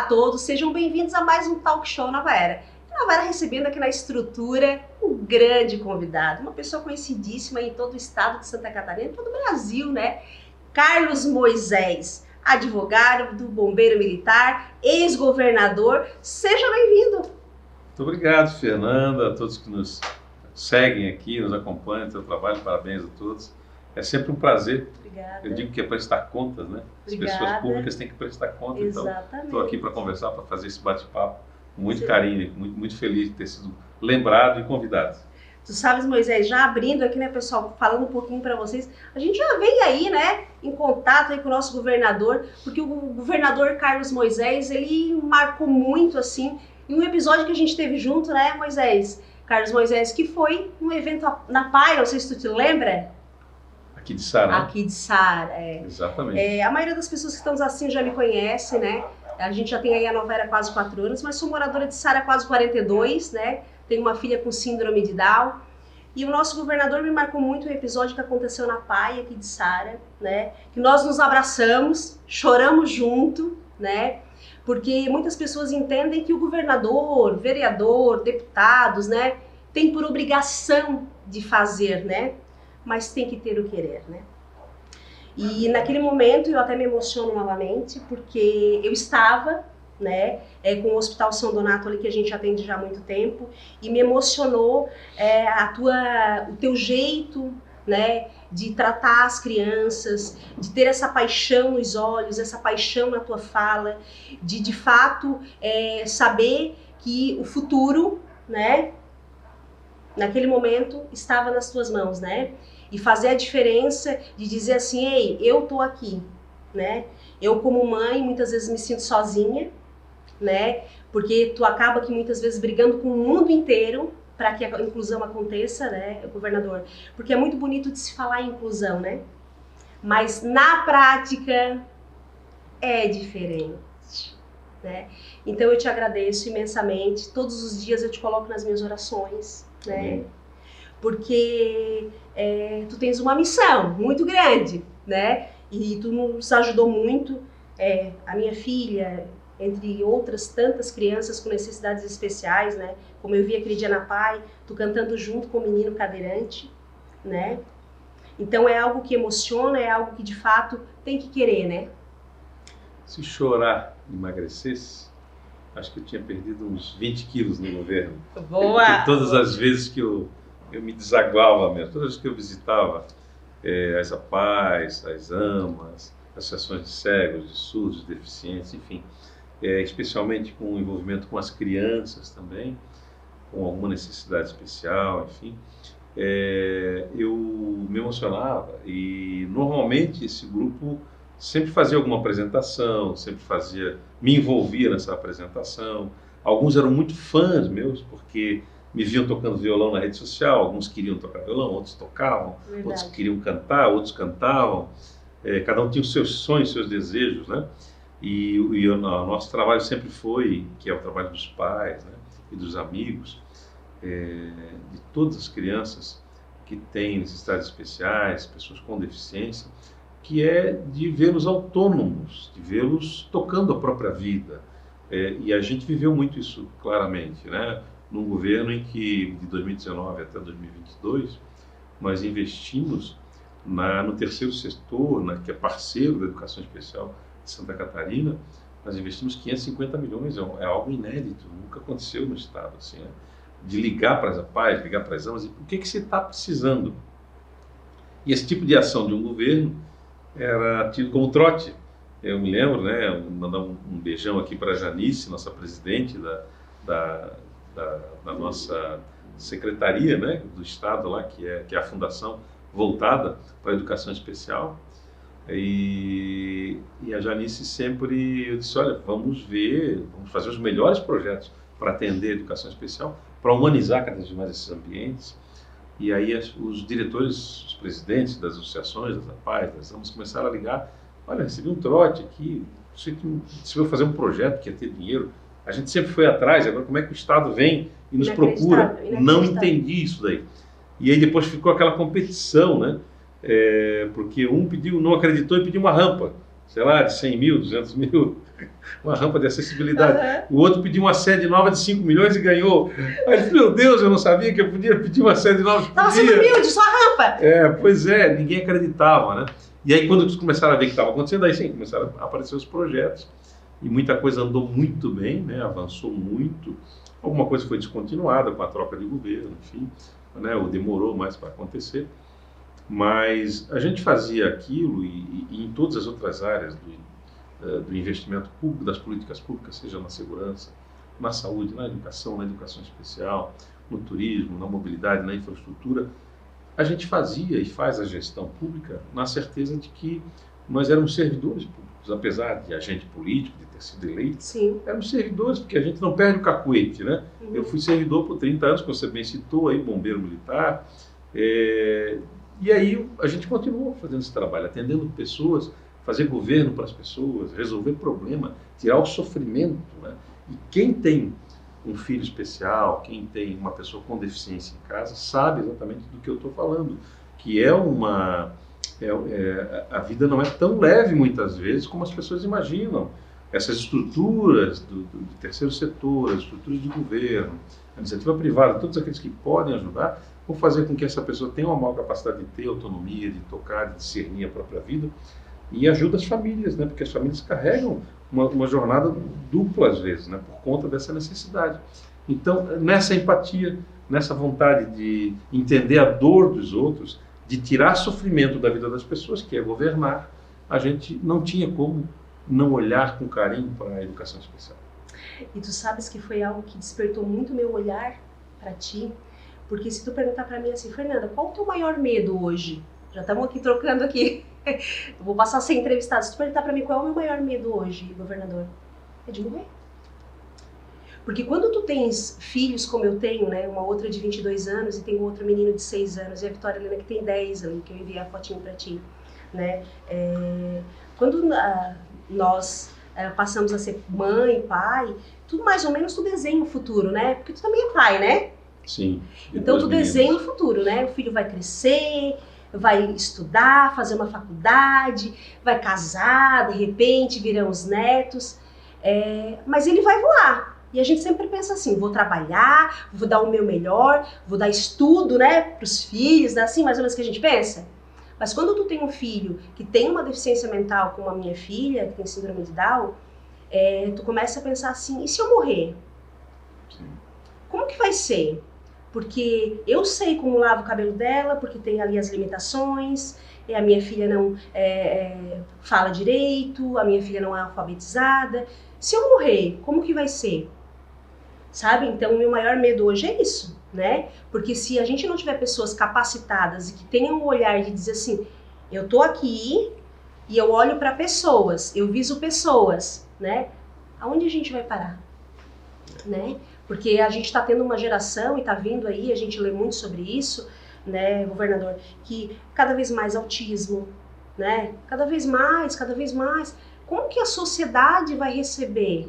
a todos, sejam bem-vindos a mais um Talk Show Nova Era. Nova Era recebendo aqui na estrutura um grande convidado, uma pessoa conhecidíssima em todo o estado de Santa Catarina, em todo o Brasil, né? Carlos Moisés, advogado do Bombeiro Militar, ex-governador. Seja bem-vindo. Muito obrigado, Fernanda, a todos que nos seguem aqui, nos acompanham, teu trabalho, parabéns a todos. É sempre um prazer. Obrigada. Eu digo que é prestar contas, né? Obrigada. As pessoas públicas têm que prestar contas. Exatamente. Então, estou aqui para conversar, para fazer esse bate-papo com muito carinho, muito feliz de ter sido lembrado e convidado. Tu sabes, Moisés, já abrindo aqui, né, pessoal, falando um pouquinho para vocês, a gente já vem aí, né, em contato aí com o nosso governador, porque o governador Carlos Moisés, ele marcou muito, assim, em um episódio que a gente teve junto, né, Moisés? Carlos Moisés, que foi um evento na Pai, não sei se tu te lembra? Aqui de Sara, né? Aqui de Sara, é. Exatamente. A maioria das pessoas que estão assim já me conhece, né? A gente já tem aí a Nova Era quase 4 anos, mas sou moradora de Sara há quase 42, né? Tenho uma filha com síndrome de Down. E o nosso governador me marcou muito um episódio que aconteceu na Pai, aqui de Sara, né? Que nós nos abraçamos, choramos junto, né? Porque muitas pessoas entendem que o governador, vereador, deputados, né? Tem por obrigação de fazer, né? Mas tem que ter o querer, né? E naquele momento eu até me emociono novamente, porque eu estava, né, com o Hospital São Donato ali, que a gente atende já há muito tempo, e me emocionou o teu jeito, né, de tratar as crianças, de ter essa paixão nos olhos, essa paixão na tua fala, de fato saber que o futuro, né, naquele momento estava nas tuas mãos, né? E fazer a diferença de dizer assim, ei, eu tô aqui, né? Eu como mãe muitas vezes me sinto sozinha, né? Porque tu acaba que muitas vezes brigando com o mundo inteiro para que a inclusão aconteça, né, governador? Porque é muito bonito de se falar em inclusão, né? Mas na prática é diferente, né? Então eu te agradeço imensamente. Todos os dias eu te coloco nas minhas orações, né? Porque tu tens uma missão muito grande, né? E tu nos ajudou muito, a minha filha, entre outras tantas crianças com necessidades especiais, né? Como eu vi aquele dia na Pai, tu cantando junto com o menino cadeirante, né? Então é algo que emociona, é algo que de fato tem que querer, né? Se chorar emagrecesse, acho que eu tinha perdido uns 20 quilos no governo. Boa! Porque todas as vezes que eu me desaguava mesmo, todas as vezes que eu visitava as APAES, as AMAs, associações de cegos, de surdos, de deficientes, enfim, especialmente com o envolvimento com as crianças também, com alguma necessidade especial, enfim, eu me emocionava e normalmente esse grupo sempre fazia alguma apresentação, me envolvia nessa apresentação. Alguns eram muito fãs meus, porque me viam tocando violão na rede social, alguns queriam tocar violão, outros tocavam, Verdade. Outros queriam cantar, outros cantavam, cada um tinha os seus sonhos, seus desejos, né? E o nosso trabalho sempre foi, que é o trabalho dos pais, né, e dos amigos, de todas as crianças que têm necessidades especiais, pessoas com deficiência, que é de vê-los autônomos, de vê-los tocando a própria vida. E a gente viveu muito isso claramente, né? Num governo em que, de 2019 até 2022, nós investimos no terceiro setor, que é parceiro da educação especial de Santa Catarina, nós investimos 550 milhões, é algo inédito, nunca aconteceu no estado, assim, né? De ligar para as APAES, ligar para as AMAs, e o que você está precisando? E esse tipo de ação de um governo era tido como trote. Eu me lembro, né, mandar um beijão aqui para a Janice, nossa presidente da nossa secretaria, né, do estado lá, que é a fundação voltada para a educação especial. E a Janice sempre, eu disse, olha, vamos fazer os melhores projetos para atender a educação especial, para humanizar cada vez mais esses ambientes. E aí os diretores, os presidentes das associações, das APAES, das AMAs, começaram a ligar, olha, recebi um trote aqui, você veio fazer um projeto que ia ter dinheiro, a gente sempre foi atrás, agora como é que o Estado vem e nos procura? Não entendi isso daí. E aí depois ficou aquela competição, né? Porque um não acreditou e pediu uma rampa. sei lá, de 100 mil, 200 mil, uma rampa de acessibilidade. O outro pediu uma sede nova de 5 milhões e ganhou. Aí ele falou, meu Deus, eu não sabia que eu podia pedir uma sede nova. Estava sendo humilde, só a rampa. Pois é, ninguém acreditava, né? E aí quando eles começaram a ver o que estava acontecendo, aí sim, começaram a aparecer os projetos. E muita coisa andou muito bem, né? Avançou muito. Alguma coisa foi descontinuada com a troca de governo, enfim, né? Ou demorou mais para acontecer. Mas a gente fazia aquilo e em todas as outras áreas do investimento público, das políticas públicas, seja na segurança, na saúde, na educação especial, no turismo, na mobilidade, na infraestrutura, a gente fazia e faz a gestão pública na certeza de que nós éramos servidores públicos, apesar de agente político, de ter sido eleito. Sim. Éramos servidores, porque a gente não perde o cacuete, né? Uhum. Eu fui servidor por 30 anos, como você bem citou, aí, bombeiro militar. E aí a gente continuou fazendo esse trabalho, atendendo pessoas, fazer governo para as pessoas, resolver problema, tirar o sofrimento, né? E quem tem um filho especial, quem tem uma pessoa com deficiência em casa, sabe exatamente do que eu estou falando, que a vida não é tão leve muitas vezes como as pessoas imaginam. Essas estruturas do terceiro setor, as estruturas de governo, a iniciativa privada, todos aqueles que podem ajudar, vão fazer com que essa pessoa tenha uma maior capacidade de ter autonomia, de tocar, de discernir a própria vida, e ajuda as famílias, né? Porque as famílias carregam uma jornada dupla às vezes, né? Por conta dessa necessidade. Então, nessa empatia, nessa vontade de entender a dor dos outros, de tirar sofrimento da vida das pessoas, que é governar, a gente não tinha como não olhar com carinho para a educação especial. E tu sabes que foi algo que despertou muito meu olhar para ti, porque se tu perguntar para mim assim, Fernanda, qual o teu maior medo hoje? Já estamos aqui trocando aqui. Eu vou passar a ser entrevistada. Se tu perguntar para mim qual é o meu maior medo hoje, governador, é de morrer. Porque quando tu tens filhos como eu tenho, né, uma outra de 22 anos e tem um outro menino de 6 anos e a Vitória Helena que tem 10 ali, que eu enviei a fotinho para ti, né? Quando nós passamos a ser mãe, pai, tudo mais ou menos tu desenha o futuro, né? Porque tu também é pai, né? Sim. Então tu desenha o futuro, né? O filho vai crescer, vai estudar, fazer uma faculdade, vai casar, de repente virão os netos, mas ele vai voar. E a gente sempre pensa assim, vou trabalhar, vou dar o meu melhor, vou dar estudo, né, para os filhos, né, assim mais ou menos que a gente pensa. Mas quando tu tem um filho que tem uma deficiência mental, como a minha filha, que tem síndrome de Down, tu começa a pensar assim, e se eu morrer? Sim. Como que vai ser? Porque eu sei como lavo o cabelo dela, porque tem ali as limitações, a minha filha não fala direito, a minha filha não é alfabetizada. Se eu morrer, como que vai ser? Sabe? Então, o meu maior medo hoje é isso, né? Porque se a gente não tiver pessoas capacitadas e que tenham um olhar de dizer assim, eu tô aqui e eu olho para pessoas, eu viso pessoas, né? Aonde a gente vai parar? Né? Porque a gente está tendo uma geração e está vindo aí, a gente lê muito sobre isso, né, governador, que cada vez mais autismo, né? Cada vez mais. Como que a sociedade vai receber?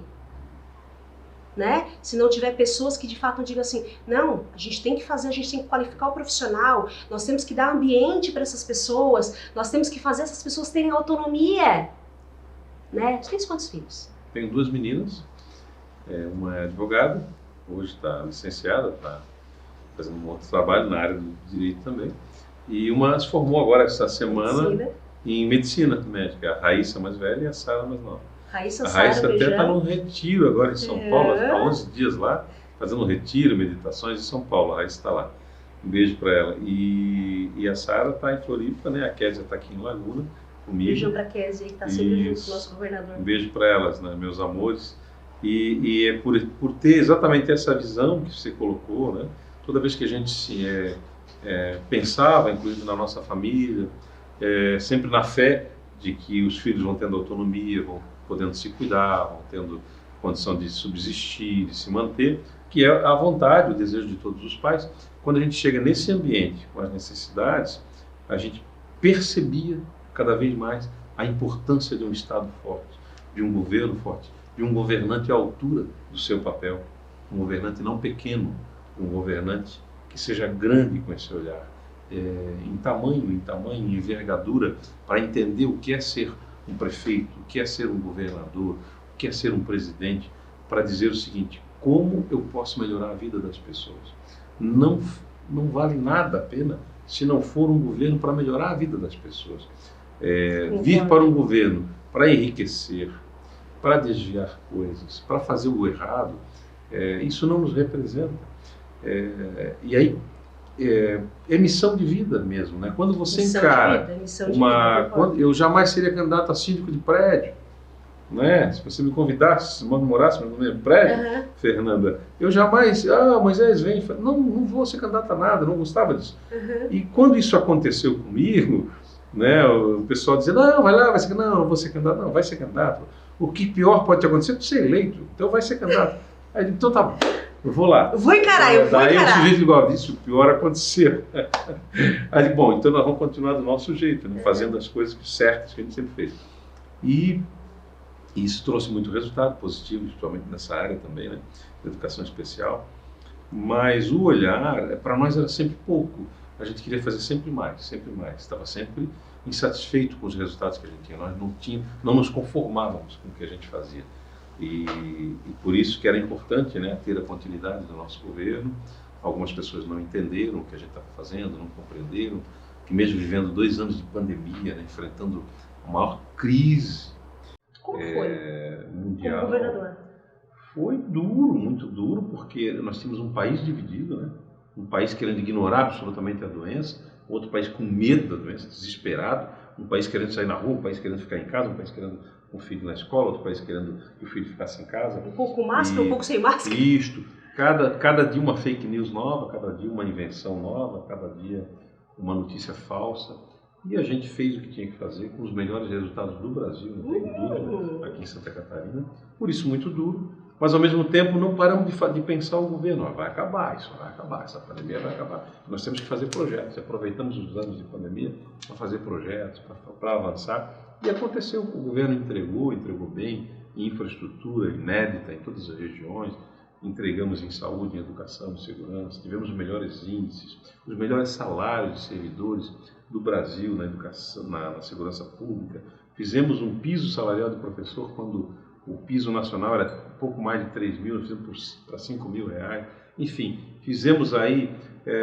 Né? Se não tiver pessoas que de fato digam assim, não, a gente tem que qualificar o profissional, nós temos que dar ambiente para essas pessoas, nós temos que fazer essas pessoas terem autonomia. Né? Você tem quantos filhos? Tenho 2 meninas, uma é advogada, hoje está licenciada, está fazendo um outro trabalho na área do direito também, e uma se formou agora essa semana em medicina médica, a Raíssa mais velha e a Sara mais nova. A Raíssa até está num retiro agora em São Paulo, está 11 dias lá, fazendo um retiro, meditações em São Paulo. A Raíssa está lá. Um beijo para ela. E a Sara está em Floripa, né? A Kézia está aqui em Laguna comigo. Beijo para a Kézia, que está sempre junto com o nosso governador. Um beijo para elas, né? Meus amores. E é por ter exatamente essa visão que você colocou, né? Toda vez que a gente pensava, inclusive na nossa família, sempre na fé de que os filhos vão tendo autonomia, vão podendo se cuidar, vão tendo condição de subsistir, de se manter, que é a vontade, o desejo de todos os pais. Quando a gente chega nesse ambiente, com as necessidades, a gente percebia cada vez mais a importância de um Estado forte, de um governo forte, de um governante à altura do seu papel, um governante não pequeno, um governante que seja grande com esse olhar, em tamanho, em envergadura, para entender o que é ser um prefeito, o que é ser um governador, o que é ser um presidente, para dizer o seguinte: como eu posso melhorar a vida das pessoas? Não vale nada a pena se não for um governo para melhorar a vida das pessoas. Vir para um governo para enriquecer, para desviar coisas, para fazer o errado, isso não nos representa. E aí, é missão de vida mesmo, né? Quando você encara eu jamais seria candidato a síndico de prédio, né? Se você me convidasse, morasse no meu prédio, Fernanda, eu jamais, Moisés vem, não vou ser candidato a nada, não gostava disso. E quando isso aconteceu comigo, né, o pessoal dizia, não, vai lá, não vou ser candidato, não, vai ser candidato. O que pior pode te acontecer é tu ser eleito, então vai ser candidato. Aí eu digo, então tá bom, eu vou lá. Eu vou encarar. Daí o sujeito igual disse, o pior aconteceu. Aí eu digo, bom, então nós vamos continuar do nosso jeito, né, fazendo as coisas certas que a gente sempre fez. E isso trouxe muito resultado positivo, principalmente nessa área também, né, da educação especial. Mas o olhar, para nós era sempre pouco. A gente queria fazer sempre mais, estava sempre insatisfeito com os resultados que a gente tinha. Nós não nos conformávamos com o que a gente fazia. E por isso que era importante, né, ter a continuidade do nosso governo. Algumas pessoas não entenderam o que a gente estava fazendo, não compreenderam, que mesmo vivendo 2 anos de pandemia, né, enfrentando a maior crise mundial, como governador, foi duro, muito duro, porque nós tínhamos um país dividido, né? Um país querendo ignorar absolutamente a doença, outro país com medo da doença, desesperado, um país querendo sair na rua, um país querendo ficar em casa, um país querendo um filho na escola, outro país querendo que o filho ficasse em casa. Um pouco com máscara, um pouco sem máscara. Isto, cada dia uma fake news nova, cada dia uma invenção nova, cada dia uma notícia falsa. E a gente fez o que tinha que fazer com os melhores resultados do Brasil, não tem dúvida, aqui em Santa Catarina. Por isso muito duro, mas ao mesmo tempo não paramos de pensar o governo. Vai acabar, isso vai acabar, essa pandemia vai acabar. Nós temos que fazer projetos, aproveitamos os anos de pandemia para fazer projetos, para avançar. E aconteceu, o governo entregou bem, infraestrutura inédita em todas as regiões, entregamos em saúde, em educação, em segurança, tivemos os melhores índices, os melhores salários de servidores do Brasil na educação, na segurança pública. Fizemos um piso salarial do professor quando o piso nacional era pouco mais de 3 mil, fizemos para 5 mil reais. Enfim, fizemos aí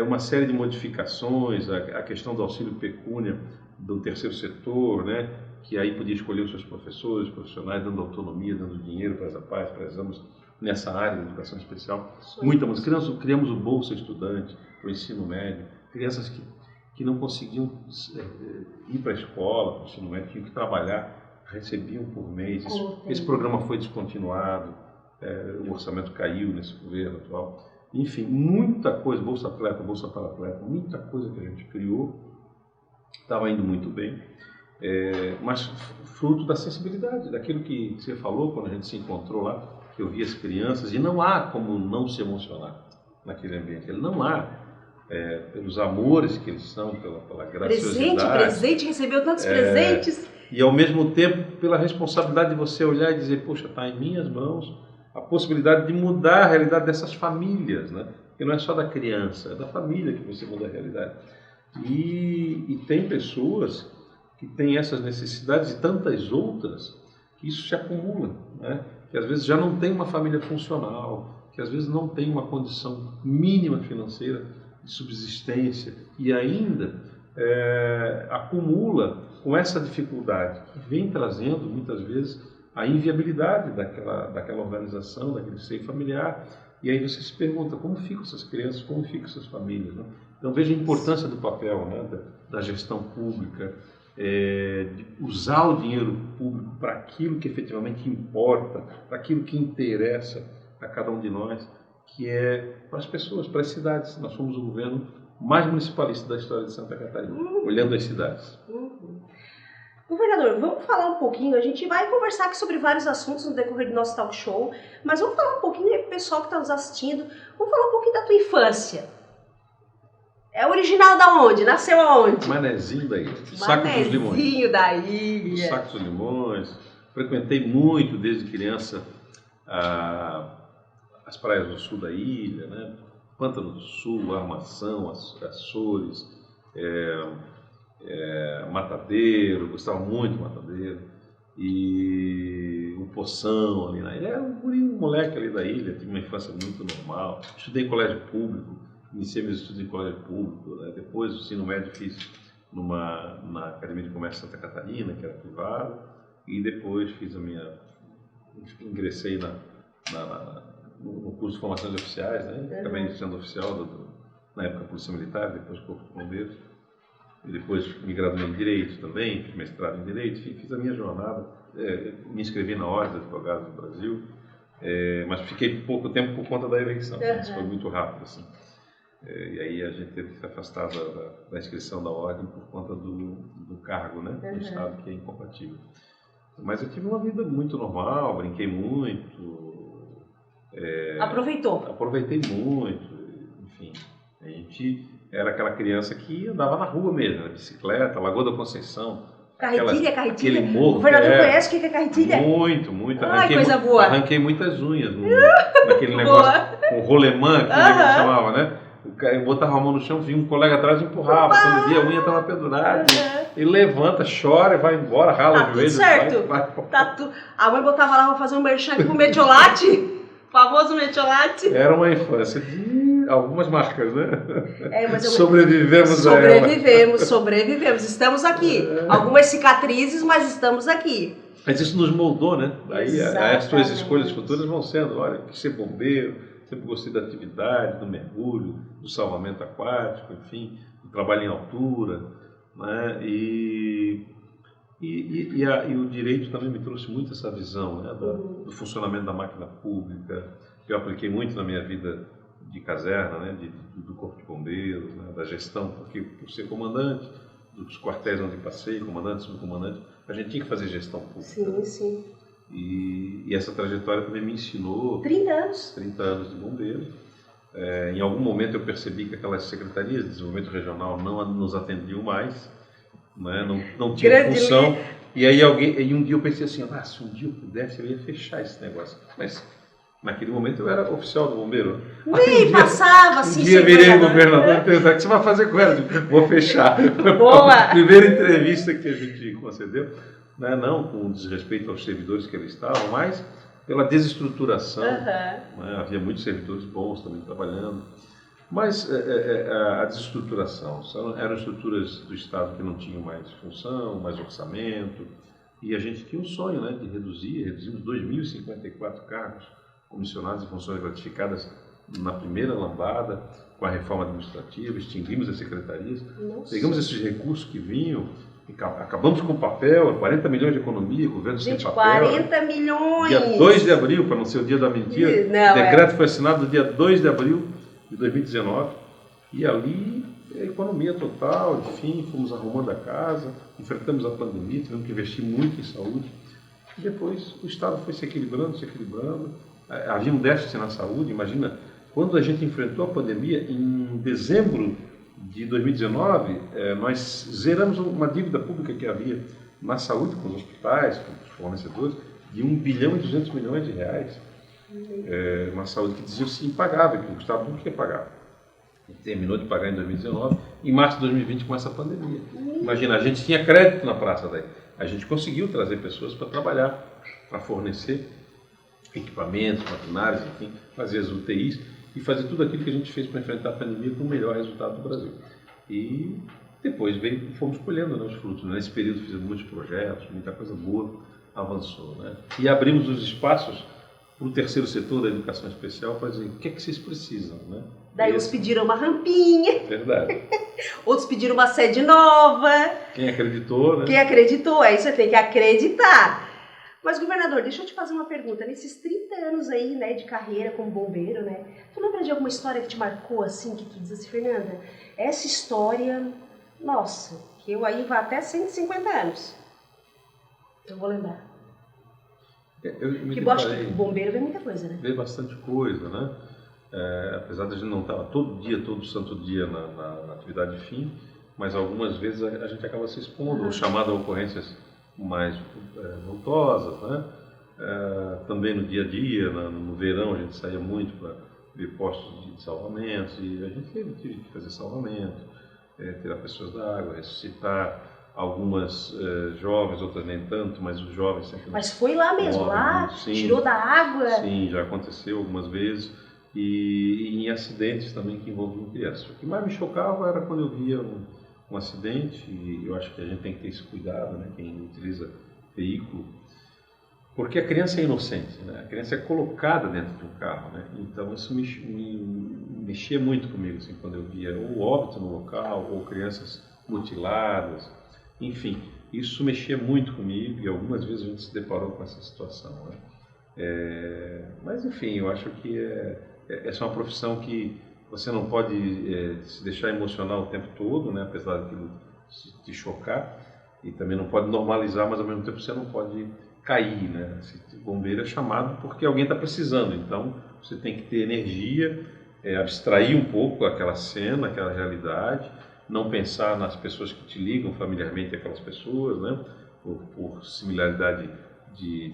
uma série de modificações, a questão do auxílio pecúnia do terceiro setor, né, que aí podia escolher os seus professores, profissionais, dando autonomia, dando dinheiro para as APAES, para exames nessa área da educação especial. Muitas criamos o Bolsa Estudante, o ensino médio, crianças que não conseguiam ir para a escola, para o ensino médio, tinham que trabalhar, recebiam por mês. Esse programa foi descontinuado, o orçamento caiu nesse governo atual. Enfim, muita coisa, Bolsa Atleta, Bolsa para Atleta, muita coisa que a gente criou, estava indo muito bem, mas fruto da sensibilidade, daquilo que você falou quando a gente se encontrou lá, que eu vi as crianças, e não há como não se emocionar naquele ambiente. Ele não há, pelos amores que eles são, pela graciosidade. Presente, recebeu tantos presentes. E ao mesmo tempo pela responsabilidade de você olhar e dizer, poxa, está em minhas mãos a possibilidade de mudar a realidade dessas famílias, né? Porque não é só da criança, é da família que você muda a realidade. E tem pessoas que têm essas necessidades e tantas outras que isso se acumula, né? Que às vezes já não tem uma família funcional, que às vezes não tem uma condição mínima financeira de subsistência e ainda acumula com essa dificuldade que vem trazendo muitas vezes a inviabilidade daquela organização, daquele seio familiar. E aí você se pergunta como ficam essas crianças, como ficam essas famílias, né? Então veja a importância do papel, né, da gestão pública, de usar o dinheiro público para aquilo que efetivamente importa, para aquilo que interessa a cada um de nós, que é para as pessoas, para as cidades. Nós somos o governo mais municipalista da história de Santa Catarina, olhando as cidades. Governador, vamos falar um pouquinho, a gente vai conversar aqui sobre vários assuntos no decorrer do nosso talk show, mas vamos falar um pouquinho aí pro pessoal que está nos assistindo, vamos falar um pouquinho da tua infância. É original da onde? Nasceu aonde? Manezinho da Ilha, Saco dos Limões. Manezinho da Ilha. Saco dos Limões. Frequentei muito desde criança as praias do sul da ilha, né? Pântano do Sul, Armação, Açores, Matadeiro, gostava muito de Matadeiro. e o Poção ali na ilha. Era um moleque ali da ilha, tive uma infância muito normal. Estudei em colégio público, iniciei meus estudos em colégio público, né? Depois o ensino médio fiz na Academia de Comércio Santa Catarina, que era privada, e depois fiz ingressei no curso de formação de oficiais, né? Acabei sendo oficial na época Polícia Militar, depois Corpo de Bombeiros. E depois me graduei em Direito também, fiz mestrado em Direito, fiz a minha jornada, me inscrevi na Ordem dos Advogados do Brasil, mas fiquei pouco tempo por conta da eleição, isso foi muito rápido, assim. E aí a gente teve que se afastar da inscrição da Ordem por conta do cargo, né, do Estado, que é incompatível. Mas eu tive uma vida muito normal, brinquei muito. Aproveitou? Aproveitei muito, enfim, a gente... Era aquela criança que andava na rua mesmo, na bicicleta, Lagoa da Conceição. Carretilha. Aquele morro. O governador conhece o que é carretilha? Muito. Ai, coisa boa. Arranquei muitas unhas naquele negócio, com o rolemã, que ele chamava, né? Eu botava a mão no chão, vinha um colega atrás e empurrava. Quando via a unha estava pendurada. Ele levanta, chora, vai embora, rala o joelho. Certo. A mãe botava lá, vou fazer um merchan aqui com o Metiolate. Famoso Metiolate. Era uma infância de algumas marcas, né? Mas sobrevivemos a ela. Sobrevivemos. Estamos aqui. Algumas cicatrizes, mas estamos aqui. Mas isso nos moldou, né? Aí as suas escolhas futuras vão sendo, olha, quis ser bombeiro, sempre gostei da atividade, do mergulho, do salvamento aquático, enfim, do trabalho em altura, né? E o direito também me trouxe muito essa visão, né? Do funcionamento da máquina pública, que eu apliquei muito na minha vida de caserna, né? Do Corpo de Bombeiros, né? Da gestão, porque por ser comandante, dos quartéis onde passei, comandante, subcomandante, a gente tinha que fazer gestão pública. Sim. E essa trajetória também me ensinou... 30 anos. 30 anos de bombeiro. Em algum momento eu percebi que aquelas secretarias de desenvolvimento regional não nos atendiam mais, né? Não tinha função. E aí um dia eu pensei assim, se um dia eu pudesse, eu ia fechar esse negócio. Mas naquele momento eu era oficial do bombeiro. Nem passava assim. Um dia virei governador e perguntei, o que você vai fazer com ela? Vou fechar. Boa! Primeira entrevista que a gente concedeu, né? Não com desrespeito aos servidores que ali estavam, mas pela desestruturação. Né? Havia muitos servidores bons também trabalhando. Mas a desestruturação, eram estruturas do Estado que não tinham mais função, mais orçamento, e a gente tinha um sonho, né, de reduzimos 2.054 cargos comissionados e funções gratificadas na primeira lambada, com a reforma administrativa, extinguimos as secretarias, pegamos esses recursos que vinham, acabamos com o papel, 40 milhões de economia, governo sem papel. 40 milhões! Dia 2 de abril, para não ser o dia da mentira, o decreto foi assinado no dia 2 de abril de 2019, e ali a economia total, enfim, fomos arrumando a casa, enfrentamos a pandemia, tivemos que investir muito em saúde, e depois o Estado foi se equilibrando, havia um déficit na saúde. Imagina, quando a gente enfrentou a pandemia, em dezembro de 2019, nós zeramos uma dívida pública que havia na saúde, com os hospitais, com os fornecedores, de 1 bilhão e 200 milhões de reais. Uma saúde que dizia-se impagável, que o Estado não queria pagar. E terminou de pagar em 2019, em março de 2020 com essa pandemia. Imagina, a gente tinha crédito na praça daí. A gente conseguiu trazer pessoas para trabalhar, para fornecer equipamentos, maquinários, enfim, fazer as UTIs e fazer tudo aquilo que a gente fez para enfrentar a pandemia com o melhor resultado do Brasil. E depois fomos colhendo, né, os frutos. Nesse período fizemos muitos projetos, muita coisa boa avançou, né? E abrimos os espaços para o terceiro setor da educação especial para dizer o que é que vocês precisam, né? Daí uns pediram uma rampinha. Verdade. Outros pediram uma sede nova. Quem acreditou, né? Quem acreditou, aí você tem que acreditar. Mas, governador, deixa eu te fazer uma pergunta. Nesses 30 anos aí, né, de carreira como bombeiro, né? Tu lembra de alguma história que te marcou, assim, que tu diz assim, Fernanda, essa história, nossa, que eu aí vou até 150 anos. Eu vou lembrar. Porque bombeiro vê muita coisa, né? Vê bastante coisa, né? Apesar de a gente não estar todo santo dia na atividade fim, mas algumas vezes a gente acaba se expondo, ou chamado a ocorrências mais voltosas, né? Também no dia a dia, no verão a gente saía muito para ver postos de salvamento, e a gente teve que fazer salvamento, tirar pessoas da água, ressuscitar, algumas jovens, outras nem tanto, mas os jovens sempre... Mas foi lá mesmo, lá? Sim, tirou da água? Sim, já aconteceu algumas vezes. E em acidentes também que envolviam crianças. O que mais me chocava era quando eu via um acidente, e eu acho que a gente tem que ter esse cuidado, né, quem utiliza veículo, porque a criança é inocente, né? A criança é colocada dentro de um carro, né? Então isso me mexia muito comigo, assim, quando eu via ou óbito no local, ou crianças mutiladas, enfim, isso mexia muito comigo e algumas vezes a gente se deparou com essa situação, né? Mas enfim, eu acho que essa é uma profissão que você não pode se deixar emocionar o tempo todo, né? Apesar daquilo te chocar, e também não pode normalizar, mas ao mesmo tempo você não pode cair, né? O bombeiro é chamado porque alguém está precisando, então você tem que ter energia, abstrair um pouco aquela cena, aquela realidade, não pensar nas pessoas que te ligam familiarmente aquelas pessoas, né? Por similaridade de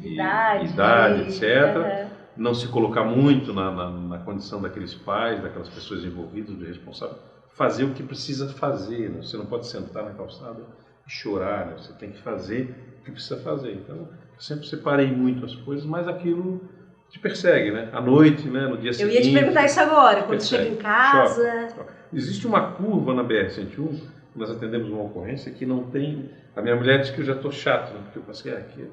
idade, etc. Não se colocar muito na condição daqueles pais, daquelas pessoas envolvidas, do responsável. Fazer o que precisa fazer, né? Você não pode sentar na calçada e chorar, né? Você tem que fazer o que precisa fazer. Então, eu sempre separei muito as coisas, mas aquilo te persegue, né? À noite, né? No dia seguinte. Eu ia te perguntar isso agora, quando você chega em casa. Chora. Existe uma curva na BR-101, nós atendemos uma ocorrência que não tem... A minha mulher diz que eu já estou chato, né? Porque eu passei aqui.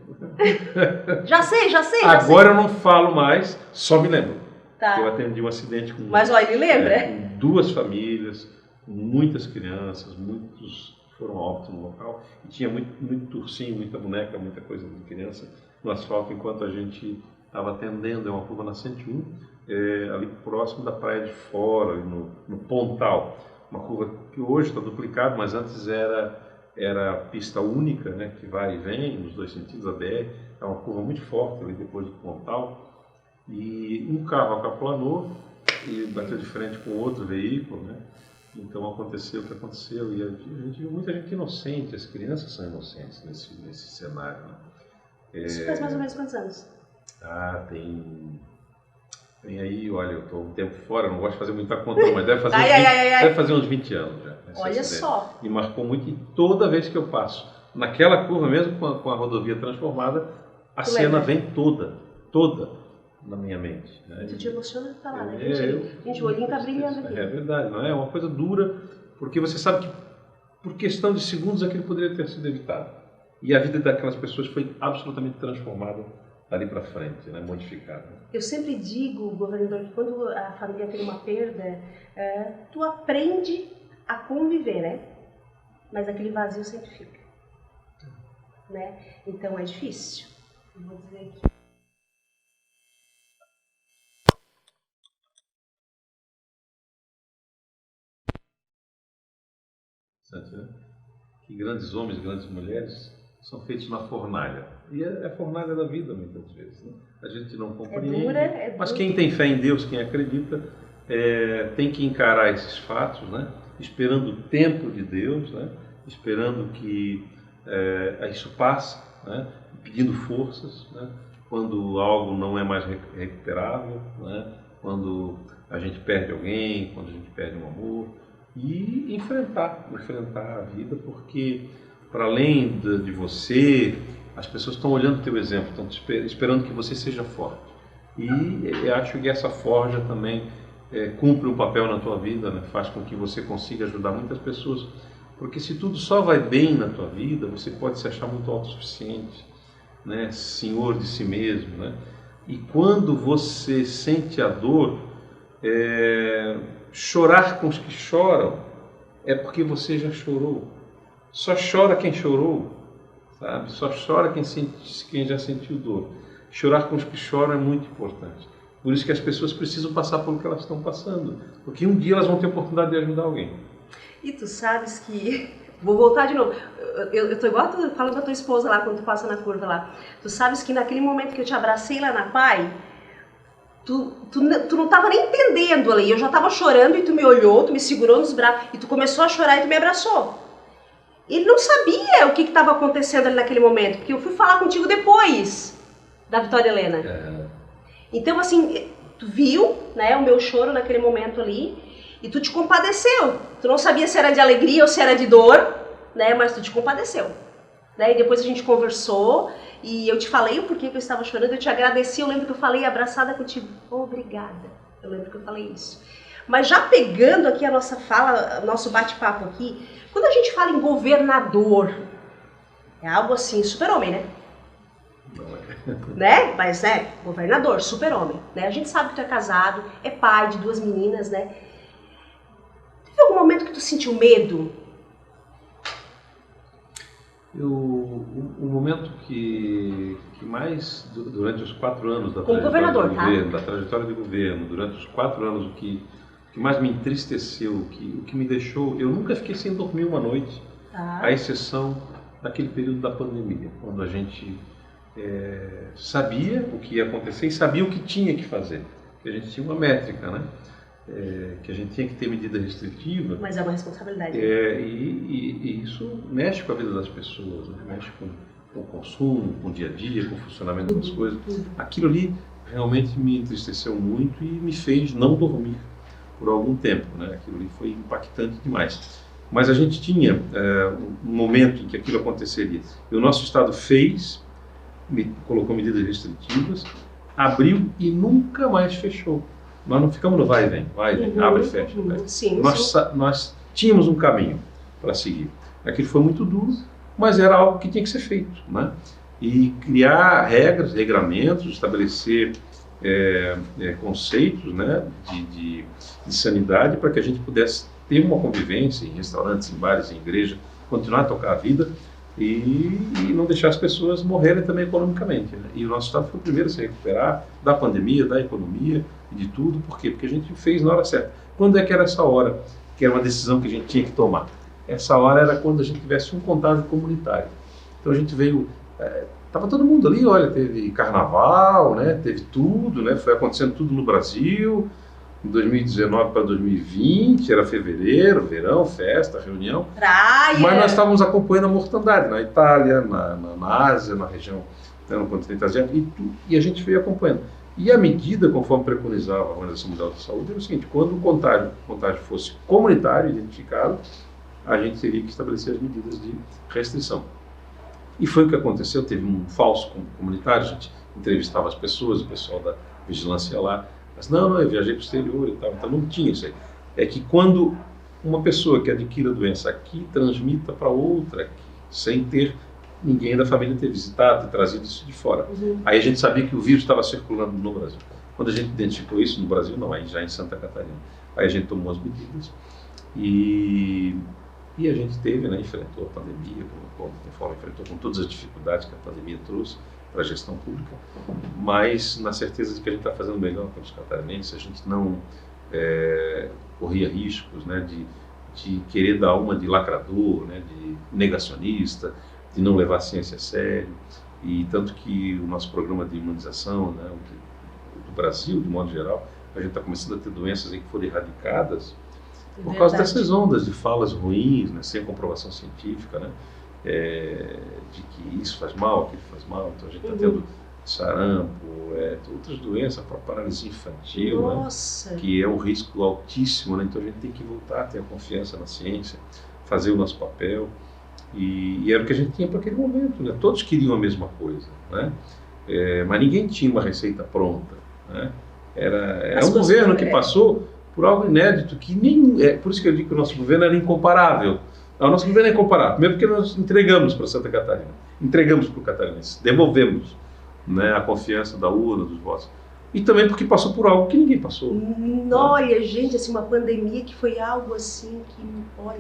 Já sei. Agora eu não falo mais, só me lembro. Tá. Eu atendi um acidente com... Mas olha, ele lembra? Com 2 famílias, com muitas crianças, muitos foram a óbito no local. E tinha muito ursinho, muita boneca, muita coisa de criança no asfalto, enquanto a gente estava atendendo. É uma curva na 101, ali próximo da Praia de Fora, ali no Pontal. Uma curva que hoje está duplicada, mas antes era pista única, né, que vai e vem nos 2 sentidos, a BR. É uma curva muito forte ali depois do Pontal. E um carro acaplanou e bateu de frente com outro veículo, né? Então aconteceu o que aconteceu. E a gente viu muita gente inocente, as crianças são inocentes nesse cenário, né? Isso faz mais ou menos quantos anos? Tem aí, olha, eu estou um tempo fora, não gosto de fazer muita conta, mas deve fazer uns 20 anos já. Olha só. E marcou muito, e toda vez que eu passo naquela curva, mesmo com a rodovia transformada, a cena vem toda na minha mente. Né? Tu te emociona de falar, né? Gente, o olhinho está brilhando aqui. É verdade, não é? É uma coisa dura, porque você sabe que por questão de segundos aquilo poderia ter sido evitado. E a vida daquelas pessoas foi absolutamente transformada dali para frente, né? Modificada. Eu sempre digo, governador, que quando a família tem uma perda, tu aprende a conviver, né? Mas aquele vazio sempre fica, né? Então é difícil. Eu vou dizer que... Né? Que grandes homens, grandes mulheres são feitos na fornalha. E é a fornalha da vida, muitas vezes. Né? A gente não compreende. É dura. Mas quem tem fé em Deus, quem acredita, tem que encarar esses fatos, né? Esperando o tempo de Deus, né? Esperando que isso passe, né? Pedindo forças, né? Quando algo não é mais recuperável, né? Quando a gente perde alguém, quando a gente perde um amor. E enfrentar a vida, porque para além de você, as pessoas estão olhando o teu exemplo, estão esperando que você seja forte. E eu acho que essa forja também cumpre um papel na tua vida, né? Faz com que você consiga ajudar muitas pessoas, porque se tudo só vai bem na tua vida, você pode se achar muito autossuficiente, né? Senhor de si mesmo, né? E quando você sente a dor, chorar com os que choram é porque você já chorou. Só chora quem chorou, sabe? Só chora quem já sentiu dor. Chorar com os que choram é muito importante. Por isso que as pessoas precisam passar pelo que elas estão passando, porque um dia elas vão ter a oportunidade de ajudar alguém. E tu sabes que... Vou voltar de novo. Eu tô igual tu falando com a tua esposa lá, quando tu passa na curva lá. Tu sabes que naquele momento que eu te abracei lá na PAI, tu não estava nem entendendo ali, eu já estava chorando e tu me olhou, tu me segurou nos braços e tu começou a chorar e tu me abraçou. Ele não sabia o que estava acontecendo ali naquele momento, porque eu fui falar contigo depois da Vitória Helena. Então assim, tu viu, né, o meu choro naquele momento ali e tu te compadeceu. Tu não sabia se era de alegria ou se era de dor, né? Mas tu te compadeceu. Né? E depois a gente conversou e eu te falei o porquê que eu estava chorando, eu te agradeci, eu lembro que eu falei abraçada contigo, obrigada, eu lembro que eu falei isso. Mas já pegando aqui a nossa fala, nosso bate-papo aqui, quando a gente fala em governador, é algo assim, super-homem, né? Né? Mas, né, governador, super-homem, né? A gente sabe que tu é casado, é pai de 2 meninas, né? Teve algum momento que tu sentiu medo? O momento que mais, durante os 4 anos da Como trajetória governador, do governo, da trajetória de governo, durante os 4 anos, o que mais me entristeceu, o que me deixou, eu nunca fiquei sem dormir uma noite, à exceção daquele período da pandemia, quando a gente sabia o que ia acontecer e sabia o que tinha que fazer, porque a gente tinha uma métrica, né? Que a gente tinha que ter medida restritiva. Mas é uma responsabilidade. E isso mexe com a vida das pessoas, né? Mexe com o consumo, com o dia a dia, com o funcionamento das coisas. Aquilo ali realmente me entristeceu muito e me fez não dormir por algum tempo, né? Aquilo ali foi impactante demais. Mas a gente tinha um momento em que aquilo aconteceria. E o nosso Estado colocou medidas restritivas, abriu e nunca mais fechou. Nós não ficamos no vai e vem, abre e fecha. Sim, nós tínhamos um caminho para seguir. Aquilo foi muito duro, mas era algo que tinha que ser feito, né? E criar regras, regramentos, estabelecer conceitos, né, de sanidade para que a gente pudesse ter uma convivência em restaurantes, em bares, em igreja, continuar a tocar a vida e não deixar as pessoas morrerem também economicamente, né? E o nosso Estado foi o primeiro a se recuperar da pandemia, da economia e de tudo. Por quê? Porque a gente fez na hora certa. Quando é que era essa hora? Que era uma decisão que a gente tinha que tomar. Essa hora era quando a gente tivesse um contágio comunitário. Então a gente veio... Estava todo mundo ali, olha, teve carnaval, né? Teve tudo, né? Foi acontecendo tudo no Brasil. Em 2019 para 2020, era fevereiro, verão, festa, reunião. Praia. Mas nós estávamos acompanhando a mortandade na Itália, na Ásia, na região, né, no continente asiático, e a gente veio acompanhando. E a medida, conforme preconizava a Organização Mundial da Saúde, era o seguinte: quando o contágio fosse comunitário, identificado, a gente teria que estabelecer as medidas de restrição. E foi o que aconteceu. Teve um falso comunitário, a gente entrevistava as pessoas, o pessoal da vigilância lá. Mas não, eu viajei para o exterior e tal, então não tinha isso aí. É que quando uma pessoa que adquire a doença aqui, transmita para outra aqui, sem ter ninguém da família ter visitado, ter trazido isso de fora. Aí a gente sabia que o vírus estava circulando no Brasil. Quando a gente identificou isso no Brasil, não, aí já em Santa Catarina. Aí a gente tomou as medidas e a gente teve, né, enfrentou a pandemia, conforme enfrentou com todas as dificuldades que a pandemia trouxe para a gestão pública, mas na certeza de que a gente está fazendo melhor pelos catarinenses, a gente não corria riscos, né, de querer dar uma de lacrador, né, de negacionista, de não levar a ciência a sério, e tanto que o nosso programa de imunização, né, do Brasil, de modo geral, a gente está começando a ter doenças aí que foram erradicadas por causa dessas ondas de falas ruins, né, sem comprovação científica, né, de que isso faz mal, aquilo faz mal. Então a gente está tendo sarampo, outras doenças, a paralisia infantil, né, que é um risco altíssimo, né? Então a gente tem que voltar a ter a confiança na ciência, fazer o nosso papel, e era o que a gente tinha para aquele momento, né? Todos queriam a mesma coisa, né? Mas ninguém tinha uma receita pronta, né? Era um governo que passou por algo inédito, que nem por isso que eu digo que o nosso governo era incomparável. O nosso governo é incomparável, primeiro porque nós entregamos para Santa Catarina, entregamos para o catarinense, devolvemos, né, a confiança da urna, dos votos. E também porque passou por algo que ninguém passou. Olha, gente, assim, uma pandemia que foi algo assim que, olha,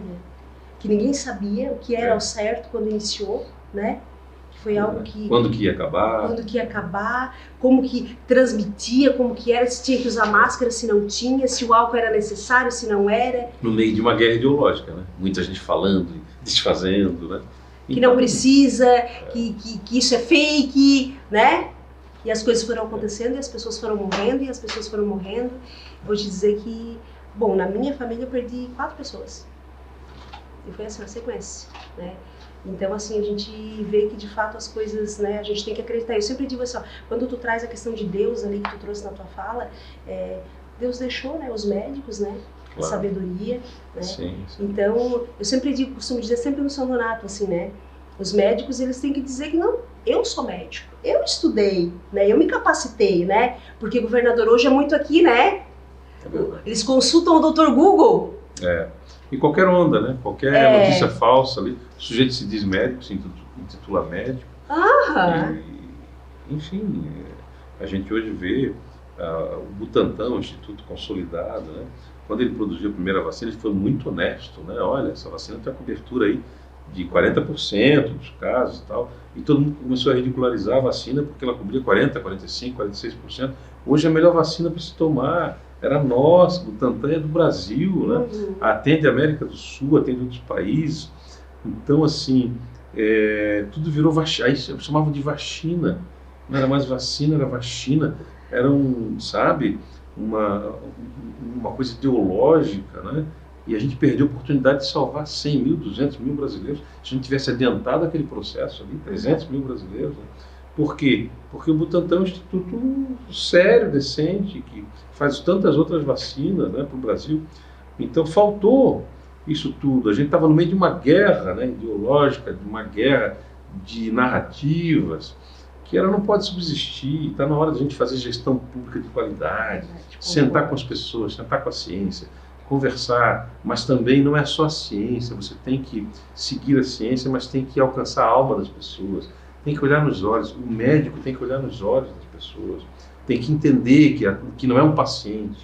que ninguém sabia o que era ao certo quando iniciou, né? Que foi algo que... Quando que ia acabar. Quando que ia acabar, como que transmitia, como que era, se tinha que usar máscara, se não tinha, se o álcool era necessário, se não era. No meio de uma guerra ideológica, né? Muita gente falando, desfazendo, né? Que não precisa, que isso é fake, né? E as coisas foram acontecendo, e as pessoas foram morrendo, e as pessoas foram morrendo. Vou te dizer que, bom, na minha família eu perdi 4 pessoas. E foi assim, uma sequência, né? Então, assim, a gente vê que, de fato, as coisas, né, a gente tem que acreditar. Eu sempre digo assim, ó, quando tu traz a questão de Deus ali, que tu trouxe na tua fala, Deus deixou, né, os médicos, né, Claro. sabedoria, né? Sim, sim. Então, eu sempre digo, costumo dizer sempre no São Donato, assim, né? Os médicos, eles têm que dizer que não, eu sou médico, eu estudei, né? Eu me capacitei, né? Porque o governador hoje é muito aqui, né? É verdade. Eles consultam o Dr. Google. E qualquer onda, né? Qualquer notícia falsa ali, o sujeito se diz médico, se intitula médico. Aham. Enfim, a gente hoje vê o Butantan, o Instituto consolidado, né? Quando ele produziu a primeira vacina, ele foi muito honesto, né? Olha, essa vacina tem uma cobertura aí de 40% dos casos e tal. E todo mundo começou a ridicularizar a vacina porque ela cobria 40%, 45%, 46%. Hoje a melhor vacina para se tomar era nossa, o Butantan é do Brasil, né? Atende a América do Sul, atende outros países. Então, assim, tudo virou vacina. Aí chamavam de vacina. Não era mais vacina, era vacina. Era sabe, uma coisa ideológica, né? E a gente perdeu a oportunidade de salvar 100 mil, 200 mil brasileiros. Se a gente tivesse adiantado aquele processo ali, 300 mil brasileiros. Né? Por quê? Porque o Butantan é um instituto sério, decente, que faz tantas outras vacinas, né, para o Brasil. Então faltou isso tudo. A gente estava no meio de uma guerra, né, ideológica, de uma guerra de narrativas, que ela não pode subsistir. Está na hora de a gente fazer gestão pública de qualidade, sentar com as pessoas, sentar com a ciência, conversar, mas também não é só a ciência, você tem que seguir a ciência, mas tem que alcançar a alma das pessoas, tem que olhar nos olhos, o médico tem que olhar nos olhos das pessoas, tem que entender que não é um paciente,